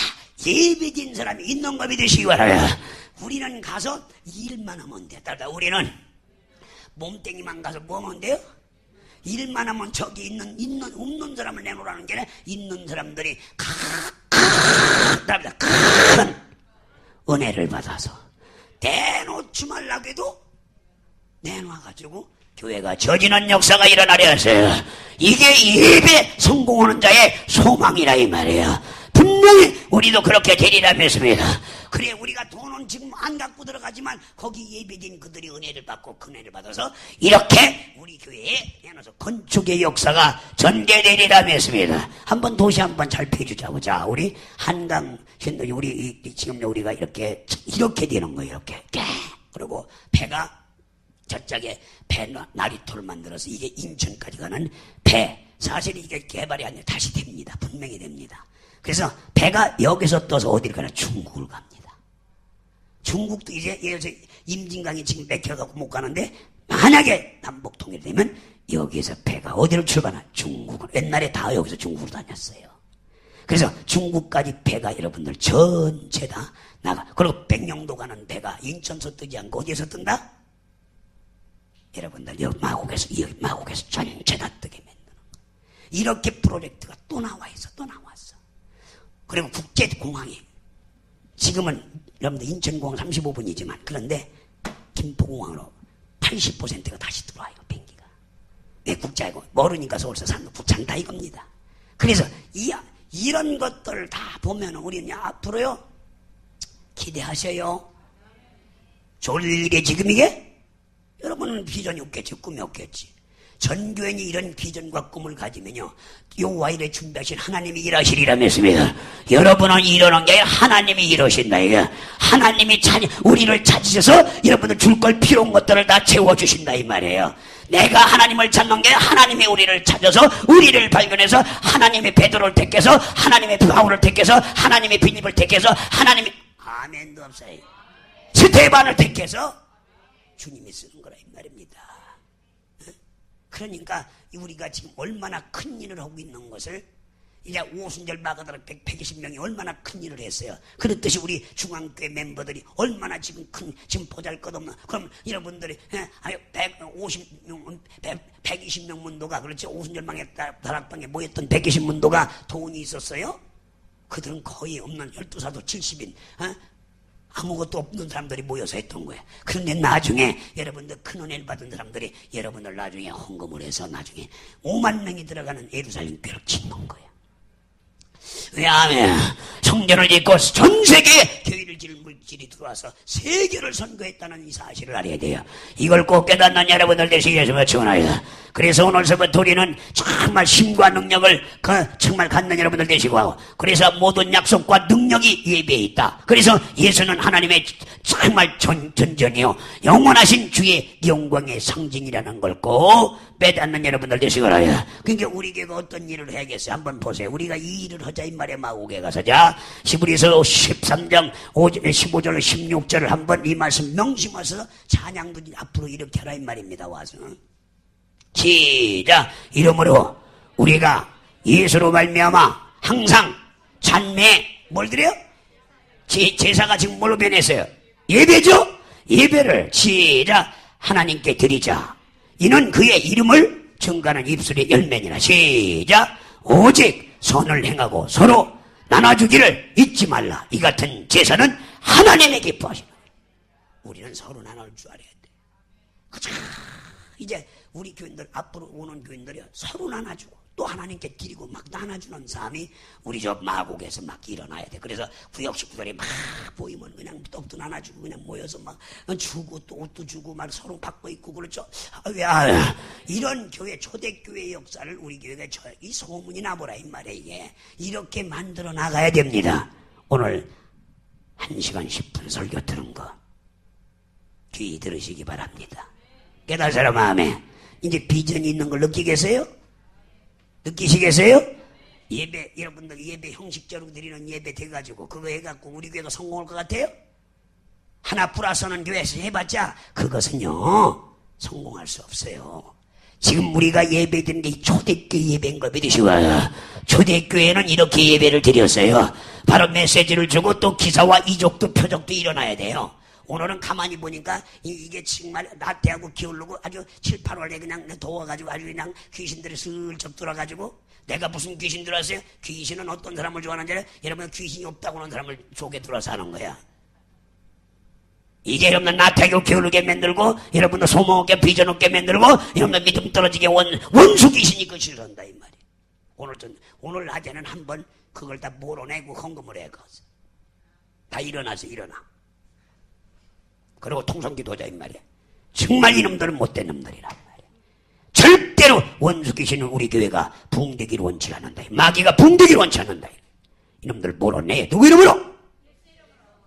예비된 사람이 있는 거 믿으시기 바랍니다. 우리는 가서 일만 하면 돼. 따라 우리는 몸뚱이만 가서 뭐 하면 돼요? 일만 하면 저기 있는 없는 사람을 내놓으라는 게 아니라 있는 사람들이 큰 은혜를 받아서 내놓지 말라고 해도 내놔가지고 교회가 저지는 역사가 일어나려 했어요. 이게 예배 성공하는 자의 소망이라 이 말이에요. 분명히 우리도 그렇게 되리라 믿습니다. 그래 우리가 돈은 지금 안 갖고 들어가지만 거기 예배된 그들이 은혜를 받고 그 은혜를 받아서 이렇게 우리 교회에 내놔서 건축의 역사가 전개되리라 믿습니다. 한번 도시 한번 잘 펴주자고. 자 우리 한강 현도 우리 지금 우리가 이렇게 되는 거예요. 이렇게 그리고 배가 저쪽에 배 나리토를 만들어서 이게 인천까지 가는 배. 사실 이게 개발이 아니라 다시 됩니다. 분명히 됩니다. 그래서 배가 여기서 떠서 어디를 가나 중국을 갑니다. 중국도 이제 임진강이 지금 맥혀갖고 못 가는데 만약에 남북 통일되면 여기에서 배가 어디를 출발하나? 중국을. 옛날에 다 여기서 중국으로 다녔어요. 그래서 중국까지 배가 여러분들 전체 다 나가. 그리고 백령도 가는 배가 인천서 뜨지 않고 어디에서 뜬다? 여러분들 여기 마곡에서 전체 다 뜨게 만드는 거. 이렇게 프로젝트가 또 나와 있어. 또 나왔어. 그리고 국제공항이 지금은 여러분들 인천공항 35분이지만 그런데 김포공항으로 80%가 다시 들어와요. 비행기가. 왜 국제고 모르니까 서울서 사는 국장 다 이겁니다. 그래서 이런 것들 다 보면 우리는 앞으로요 기대하셔요. 좋을 일에 지금 이게 여러분은 비전이 없겠지. 꿈이 없겠지. 전교인이 이런 비전과 꿈을 가지면요 여호와의 준비하신 하나님이 일하시리라 믿습니다. 여러분은 이러는 게 아니라 하나님이 이러신다. 이게 하나님이 우리를 찾으셔서 여러분들 줄 걸 필요한 것들을 다 채워주신다 이 말이에요. 내가 하나님을 찾는 게 아니라 우리를 찾아서 우리를 발견해서 하나님의 베드로를 택해서 하나님의 바울을 택해서 하나님의 빌립을 택해서 하나님의 아멘도 없어요. 스테반을 택해서 주님이 쓰는 거라 이 말입니다. 그러니까 우리가 지금 얼마나 큰 일을 하고 있는 것을 이제 오순절 마가다락 120명이 얼마나 큰 일을 했어요. 그렇듯이 우리 중앙교회 멤버들이 얼마나 지금 지금 보잘것없는, 그럼 여러분들이 120명 문도가, 그렇지, 오순절 다락방에 모였던 120 문도가 돈이 있었어요? 그들은 거의 없는 12사도 70인 아무것도 없는 사람들이 모여서 했던 거예요. 그런데 나중에 여러분들 큰 은혜를 받은 사람들이 여러분들 나중에 헌금을 해서 나중에 5만 명이 들어가는 예루살렘 교회를 짓는 거예요. 왜냐하면 성전을 짓고 전 세계에 교회를 지을 물질이 들어와서 세계를 선거했다는 이 사실을 알아야 돼요. 이걸 꼭 깨닫는 여러분들 되시기 위해서 축원합니다. 그래서 오늘서부터 우리는 정말 힘과 능력을 정말 갖는 여러분들 되시고 하고, 그래서 모든 약속과 능력이 예배에 있다. 그래서 예수는 하나님의 정말 전전이요 영원하신 주의 영광의 상징이라는 걸 꼭 빼닫는 여러분들 되시기 바랍니다. 그러니까 우리 교회가 어떤 일을 해야겠어요? 한번 보세요. 우리가 이 일을 하자 이 말에 마구에 가서, 자, 히브리서 13장 15절 16절을 한번 이 말씀 명심하셔서 찬양도 앞으로 이렇게 하라 이 말입니다. 와서 시작. 이러므로 우리가 예수로 말미암아 항상 찬매 뭘 드려요? 제사가 지금 뭘로 변했어요? 예배죠? 예배를 시작 하나님께 드리자. 이는 그의 이름을 증거하는 입술의 열매니라. 시작. 오직 선을 행하고 서로 나눠주기를 잊지 말라. 이 같은 제사는 하나님의 기뻐하시는 거예요. 우리는 서로 나눌 줄 알아야 돼. 그죠? 이제 우리 교인들, 앞으로 오는 교인들이 서로 나눠주고 또 하나님께 드리고 막 나눠주는 삶이 우리 저 마곡에서 막 일어나야 돼. 그래서 구역 식구들이 막 보이면 그냥 떡도 나눠주고 그냥 모여서 막 주고 또 옷도 주고 막 서로 받고 있고 그렇죠. 이런 교회, 초대교회의 역사를 우리 교회가 이 소문이 나보라 이 말이에요. 이게 이렇게 만들어 나가야 됩니다. 오늘 1시간 10분 설교 들은 거 귀 들으시기 바랍니다. 깨달으라 마음에 이제 비전이 있는 걸 느끼겠어요? 느끼시겠어요? 예배, 여러분들 예배 형식적으로 드리는 예배 돼가지고 그거 해갖고 우리 교회가 성공할 것 같아요? 하나 플러스는 교회에서 해봤자 그것은요 성공할 수 없어요. 지금 우리가 예배 드리는 게 초대교회 예배인 걸 믿으시고요. 초대교회는 이렇게 예배를 드렸어요. 바로 메시지를 주고 또 기사와 이족도 표적도 일어나야 돼요. 오늘은 가만히 보니까 이게 정말 나태하고 기울고 아주 7, 8월에 그냥 더워가지고 아주 그냥 귀신들이 슬쩍 들어가지고, 내가 무슨 귀신 들어왔어요? 귀신은 어떤 사람을 좋아하는지 알아요? 여러분 귀신이 없다고 하는 사람을 속에 들어서 하는 거야. 이게 여러분들 나태하고 기울게 만들고 여러분들 소모하게 비전 없게 만들고 여러분들 믿음 떨어지게 원수 귀신이 그 싫어한다 이 말이에요. 오늘 낮에는 한번 그걸 다 몰아내고 헌금을 해. 다 일어나서 일어나. 그리고 통성기도자 이 말이야. 정말 이놈들은 못된 놈들이란 말이야. 절대로 원수 귀신은 우리 교회가 붕대기를 원치 않는다. 마귀가 붕대기를 원치 않는다. 이놈들 몰아내. 누구 이름으로?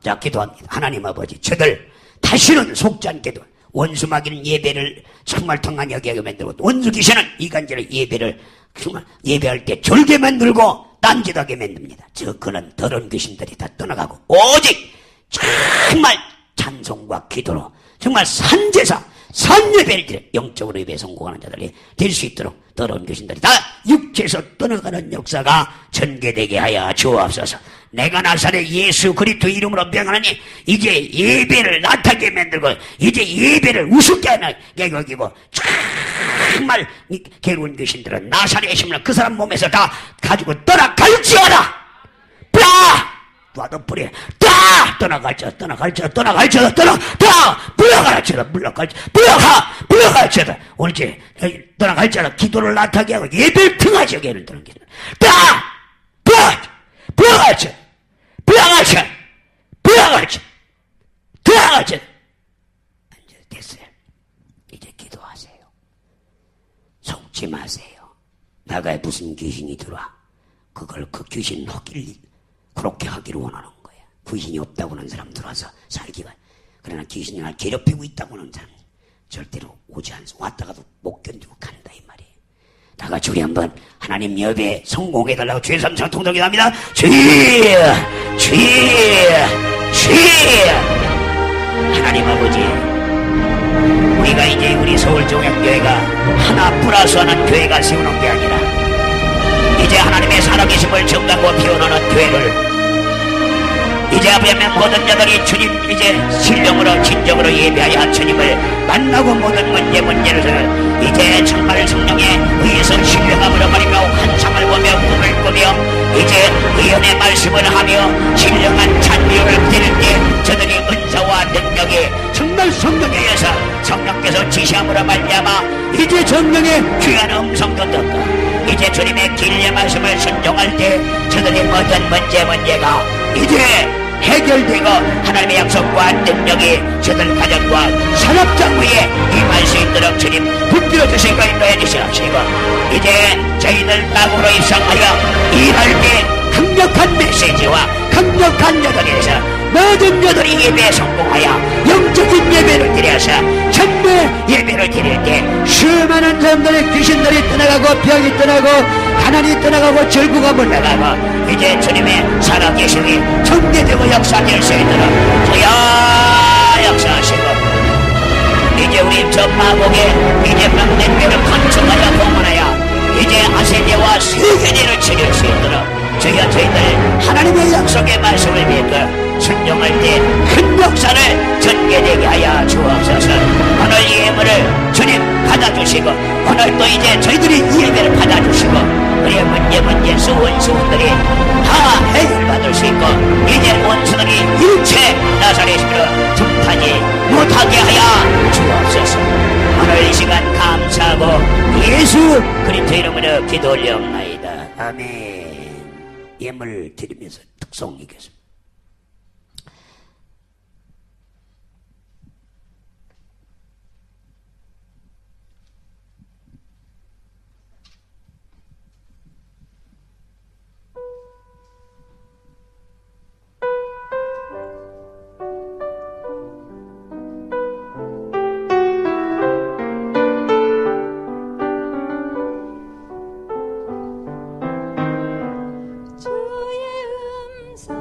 자, 기도합니다. 하나님 아버지, 저들 다시는 속지 않게도 원수 마귀는 예배를 정말 통한 여기하게 만들고, 원수 귀신은 이간질을 예배를 정말 예배할 때 졸게 만들고 딴짓하게 만듭니다. 그는 더러운 귀신들이 다 떠나가고 오직 정말 찬송과 기도로 정말 산제사, 산예배를 드려 영적으로 예배에 성공하는 자들이 될 수 있도록 더러운 귀신들이 다 육체에서 떠나가는 역사가 전개되게 하여 주옵소서. 내가 나사렛 예수 그리스도 이름으로 명하노니 이제 예배를 나타나게 만들고 이제 예배를 우습게 하게 여기고, 정말 괴로운 귀신들은 나사렛의 힘을 그 사람 몸에서 다 가지고 떠나갈지어다. 놔도 뿌려. 떠나갈지어다. 물러갈지어다. 오늘째 떠나갈지어다. 기도를 나타나게 하고 예배를 평하지 하게 하는 그런 게 불러갈지어다. 이제 됐어요. 이제 기도하세요. 속지 마세요. 나가에 무슨 귀신이 들어와 그걸 그 귀신 그렇게 하기를 원하는 거야. 귀신이 없다고 하는 사람 들어와서 살기가. 그러나 귀신이 날 괴롭히고 있다고 하는 사람 절대로 오지 않소. 왔다가도 못 견디고 간다 이 말이에요. 다같이 우리 한번 하나님 예배에 성공해달라고 주의 삼창 통독이 납니다. 주여 하나님 아버지 우리가 이제 우리 서울종합교회가 하나 플러스 하는 교회가 세우는 게 아니라 이제 하나님의 살아계심을 증거하고 피어나는 교회를 이제 앞에면 모든 자들이 주님 이제 신령으로 진정으로 예배하여 주님을 만나고 모든 문제를 이제 정말 성령의 의에서 신령함으로 말이며 환상을 보며 꿈을 꾸며 이제 의연의 말씀을 하며 신령한 찬미를 드릴 때 저들이 은사와 능력이 정말 성령에 의해서 성령께서 지시함으로 말미암아 이제 성령의 귀한 음성도 듣고 이제 주님의 진리의 말씀을 순종할 때 저들의 모든 문제가 이제 해결되고 하나님의 약속과 능력이 저들 가정과 산업장 위에 임할 수 있도록 주님 붙들어 주시고 인도해 주시옵시고 이제 저희들 땅으로 입성하여 일할 때 강력한 메시지와 강력한 여덟에서 모든 여덟이 예배에 성공하여 영적인 예배를 드려서 전대 예배를 드릴 때 수많은 사람들의 귀신들이 떠나가고 병이 떠나고 가난이 떠나가고 절구가 물러가고 이제 주님의 살아계심이 전개되고 역사될 수 있도록 저야 역사하시고 이제 우리 저 마곡에 이제 막내뼈를 건축하여 공헌하여 이제 아세대와 세계대를 지킬 수 있도록 저희가 저희들 하나님의 약속의 말씀을 믿고 순종할 때 큰 역사를 전개되게 하여 주옵소서. 오늘 이 예물을 주님 받아주시고 오늘 또 이제 저희들이 이 예배를 받아주시고 우리의 문제 수원들이 다 해결받을 수 있고 이제 원수들이 일체 나사렛으로 등하지 못하게 하여 주옵소서. 오늘 이 시간 감사하고 예수 그리스도 이름으로 기도 올려옵나이다. 아멘. 예물 드리면서 특송 읽겠습니다. 주의 음성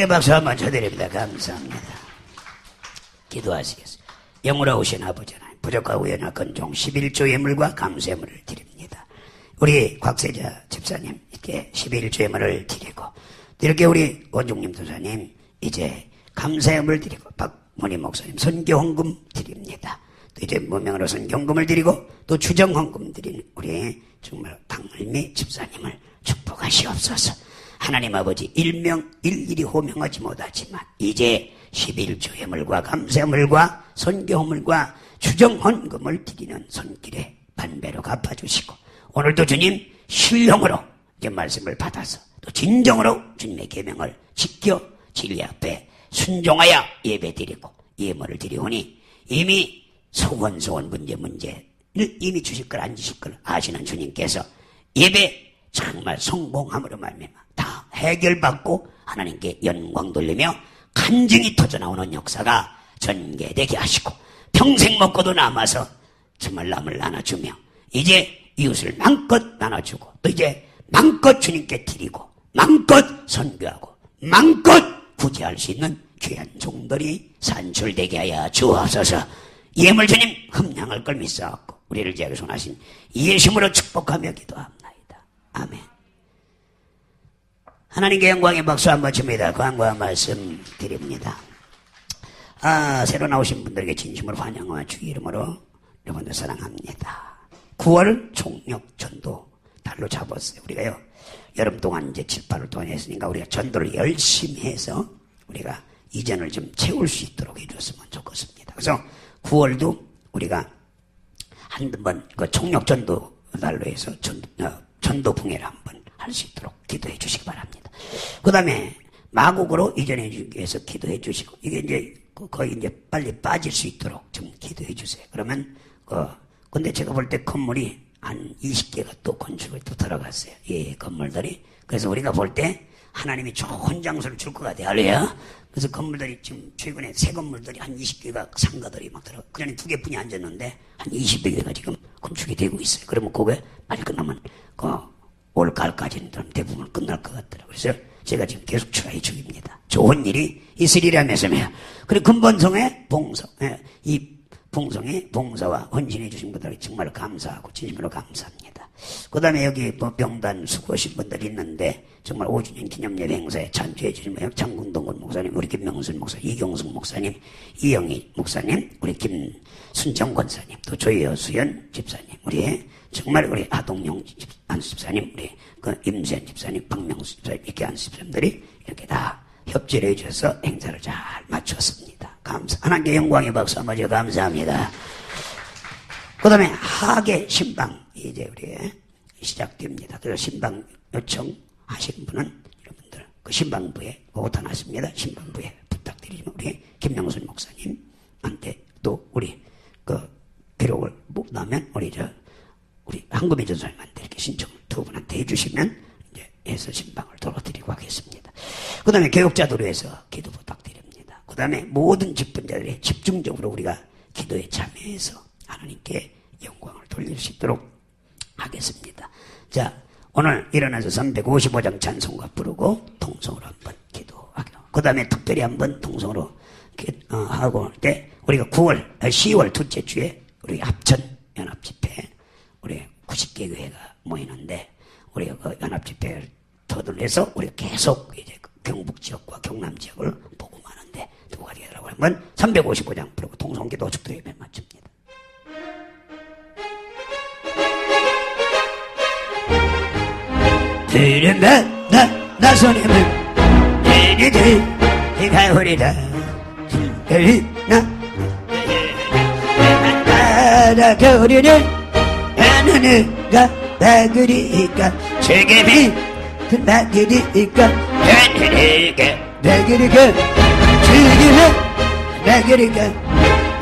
함께 박수 한번 쳐드립니다. 감사합니다. 기도하시겠습니다. 영으로 오신 아버지 하나님, 부족하고 연약한 종 11조 예물과 감사예물을 드립니다. 우리 곽세자 집사님 이렇게 11조 예물을 드리고, 이렇게 우리 원종님 도사님 이제 감사예물 드리고, 박문희 목사님 선교헌금 드립니다. 또 이제 무명으로 선교헌금을 드리고, 또 주정헌금 드리는 우리 정말 강을미 집사님을 축복하시옵소서. 하나님 아버지, 일일이 호명하지 못하지만 이제 11조 예물과 감사물과 선교물과 주정헌금을 드리는 손길에 반배로 갚아주시고, 오늘도 주님 신령으로 이제 말씀을 받아서 또 진정으로 주님의 계명을 지켜 진리 앞에 순종하여 예배드리고 예물을 드리오니, 이미 소원 문제를 이미 주실 걸 안 주실 걸 아시는 주님께서 예배 정말 성공함으로 말미암아 다 해결받고 하나님께 영광 돌리며 간증이 터져나오는 역사가 전개되게 하시고, 평생 먹고도 남아서 정말 남을 나눠주며 이제 이웃을 마음껏 나눠주고, 또 이제 마음껏 주님께 드리고 마음껏 선교하고 마음껏 구제할 수 있는 귀한 종들이 산출되게 하여 주옵소서. 예물 주님 흠량할 걸 믿사옵고 우리를 지하게 손하신 예수님으로 축복하며 기도합나이다. 아멘. 하나님께 영광의 박수 한번 칩니다. 광고한 말씀 드립니다. 새로 나오신 분들에게 진심으로 환영과 주의 이름으로 여러분들 사랑합니다. 9월 총력 전도 달로 잡았어요. 우리가요, 여름 동안 이제 7, 8월 동안 했으니까 우리가 전도를 열심히 해서 우리가 이전을 좀 채울 수 있도록 해줬으면 좋겠습니다. 그래서 9월도 우리가 한번 그 총력 전도 달로 해서 전도붕해를 한번 할 수 있도록 기도해 주시기 바랍니다. 그 다음에 마곡으로 이전해 주기 위해서 기도해 주시고, 이게 이제 거의 이제 빨리 빠질 수 있도록 좀 기도해 주세요. 그러면 근데 제가 볼 때 건물이 한 20개가 또 건축을 또 들어갔어요. 예, 건물들이. 그래서 우리가 볼 때 하나님이 좋은 장소를 줄 것 같아요. 할렐루야. 그래서 건물들이 지금 최근에 새 건물들이 한 20개가 상가들이 막 들어. 그전에 2개뿐이 앉았는데 한 20개가 지금 건축이 되고 있어요. 그러면 그게 빨리 끝나면 올 가을까지는 대부분 끝날 것 같더라고요. 그래서 제가 지금 계속 추가해 중입니다. 좋은 일이 있으리라면서요. 그리고 근본성의 봉사, 이 봉성의 봉사와 헌신해 주신 분들이 정말 감사하고 진심으로 감사합니다. 그 다음에 여기 병단 수고하신 분들이 있는데 정말 5주년 기념예배 행사에 참여해 주신 장군동건 목사님, 우리 김명순 목사님, 이경숙 목사님, 이영희 목사님, 우리 김순정 권사님, 또 조여수연 집사님, 정말 우리 아동용 안수집사님, 우리 임수연 집사님, 박명수 집사님, 이렇게 안수집사님들이 이렇게 다 협조를 해주셔서 행사를 잘 마쳤습니다. 하나님께 영광의 박수 한번 줘 감사합니다. 그 다음에 하계 신방 이제 우리 시작됩니다. 그래서 신방 요청하신 분은 여러분들 그 신방부에 오탄하십니다. 신방부에 부탁드리지만 우리 김명순 목사님한테 또 우리 기록을 못 나면 우리 한금희 전사님한테 이렇게 신청을 두 분한테 해주시면 이제 해서 신방을 돌아드리고 하겠습니다. 그 다음에 교육자들로 해서 기도 부탁드립니다. 그 다음에 모든 직분자들이 집중적으로 우리가 기도에 참여해서 하나님께 영광을 돌릴 수 있도록 하겠습니다. 자, 오늘 일어나서 355장 찬송가 부르고 통성으로 한번 기도하고, 그 다음에 특별히 한번 통성으로 하고 때 우리가 10월 둘째 주에 우리 합천 연합집회 우리 90개 교회가 모이는데 우리가 그 연합집회를 터들해서 우리가 계속 이제 경북 지역과 경남 지역을 복음하는데 누가 되더라고요. 한번 355장 부르고 통성기도 축도 예배 마칩니다. 들은다 나손님은 내리들 가오리다 들으나 나라 겨울에는 하늘가 나그리가 세계비 나그리가 하늘가 나그리가 즐기나 나그리가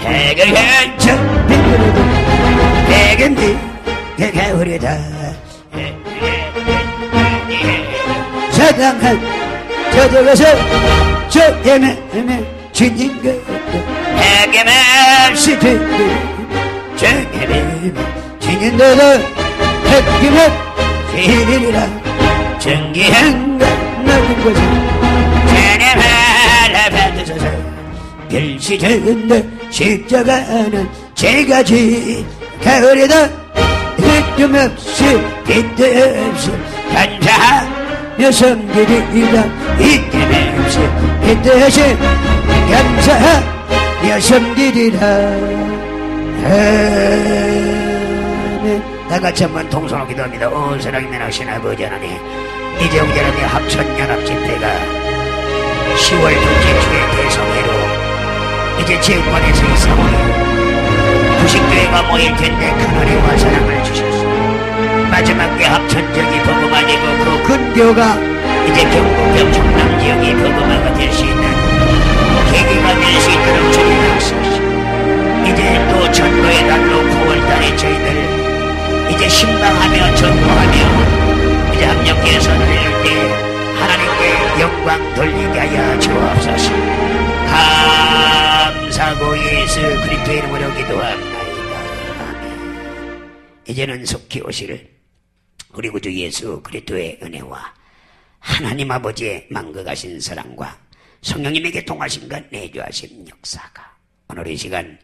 해가 한참 비그러도 해금비 가오리다 사랑한 저들어서 저 예매는 주님과 해금없이 듣는 저 예매는 주님도도 햇김은 세리리라 정기한가 나는 거지 하나님 받으소서. 별시되는데 십자가는 제가 지 가을에다 흠없이 빗대 없이 감사하며 섬기리라. 이때 없이 빗대 없이 감사하며 섬기리라. 아멘. 다같이 한번 동성으로 기도합니다. 오 사랑이면 하신 아버지 하나님, 이제 우리의 합천연합 집회가 10월 둘째 주의 대성회로 이제 체육관에서 이 상황이 90교회가 모일 텐데 큰 은혜와 사랑을 주셨습니다. 마지막에 합천적이 복음화되고 그 근교가 이제 경북 경남 지역이 복음화가 될 수 있는 계기가 될 수 있도록 주님 역사하시고, 이제 또 전도의 달로 9월달에 저희들 이제 신방하며 전도하며 이제 합력해서 드릴 때 하나님께 영광 돌리게 하여 주옵소서. 감사하고 예수 그리스도의 이름으로 기도합니다. 아멘. 이제는 속히 오실 우리 구주 예수 그리스도의 은혜와 하나님 아버지의 만극하신 사랑과 성령님에게 통하심과 내주하신 역사가 오늘 이 시간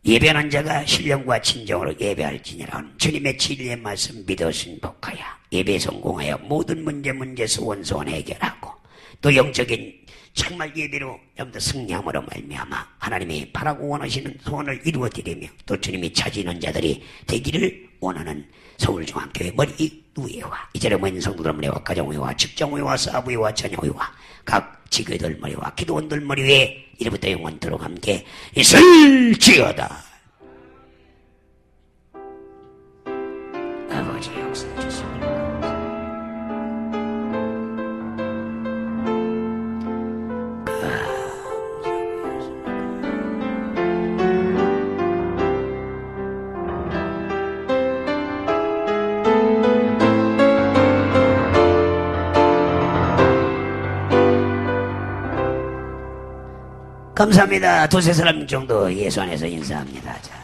예배하는 자가 신령과 진정으로 예배할지니라. 주님의 진리의 말씀 믿어 순복하여 예배 성공하여 모든 문제 소원 해결하고 또 영적인 정말 예배로 여러분들 승리함으로 말미암아 하나님이 바라고 원하시는 소원을 이루어드리며 또 주님이 찾으는 자들이 되기를 원하는 서울중앙교회 머리 위에와 이제는 모인 성도들 머리와 가정위와 직장위와 사부위와 자녀위와 각 지교들 머리와 기도원들 머리 위에 이제부터 영원토록 함께 있을지어다. 아버지 역사해 주십니다. 감사합니다. 두세 사람 정도 예수 안에서 인사합니다. 자.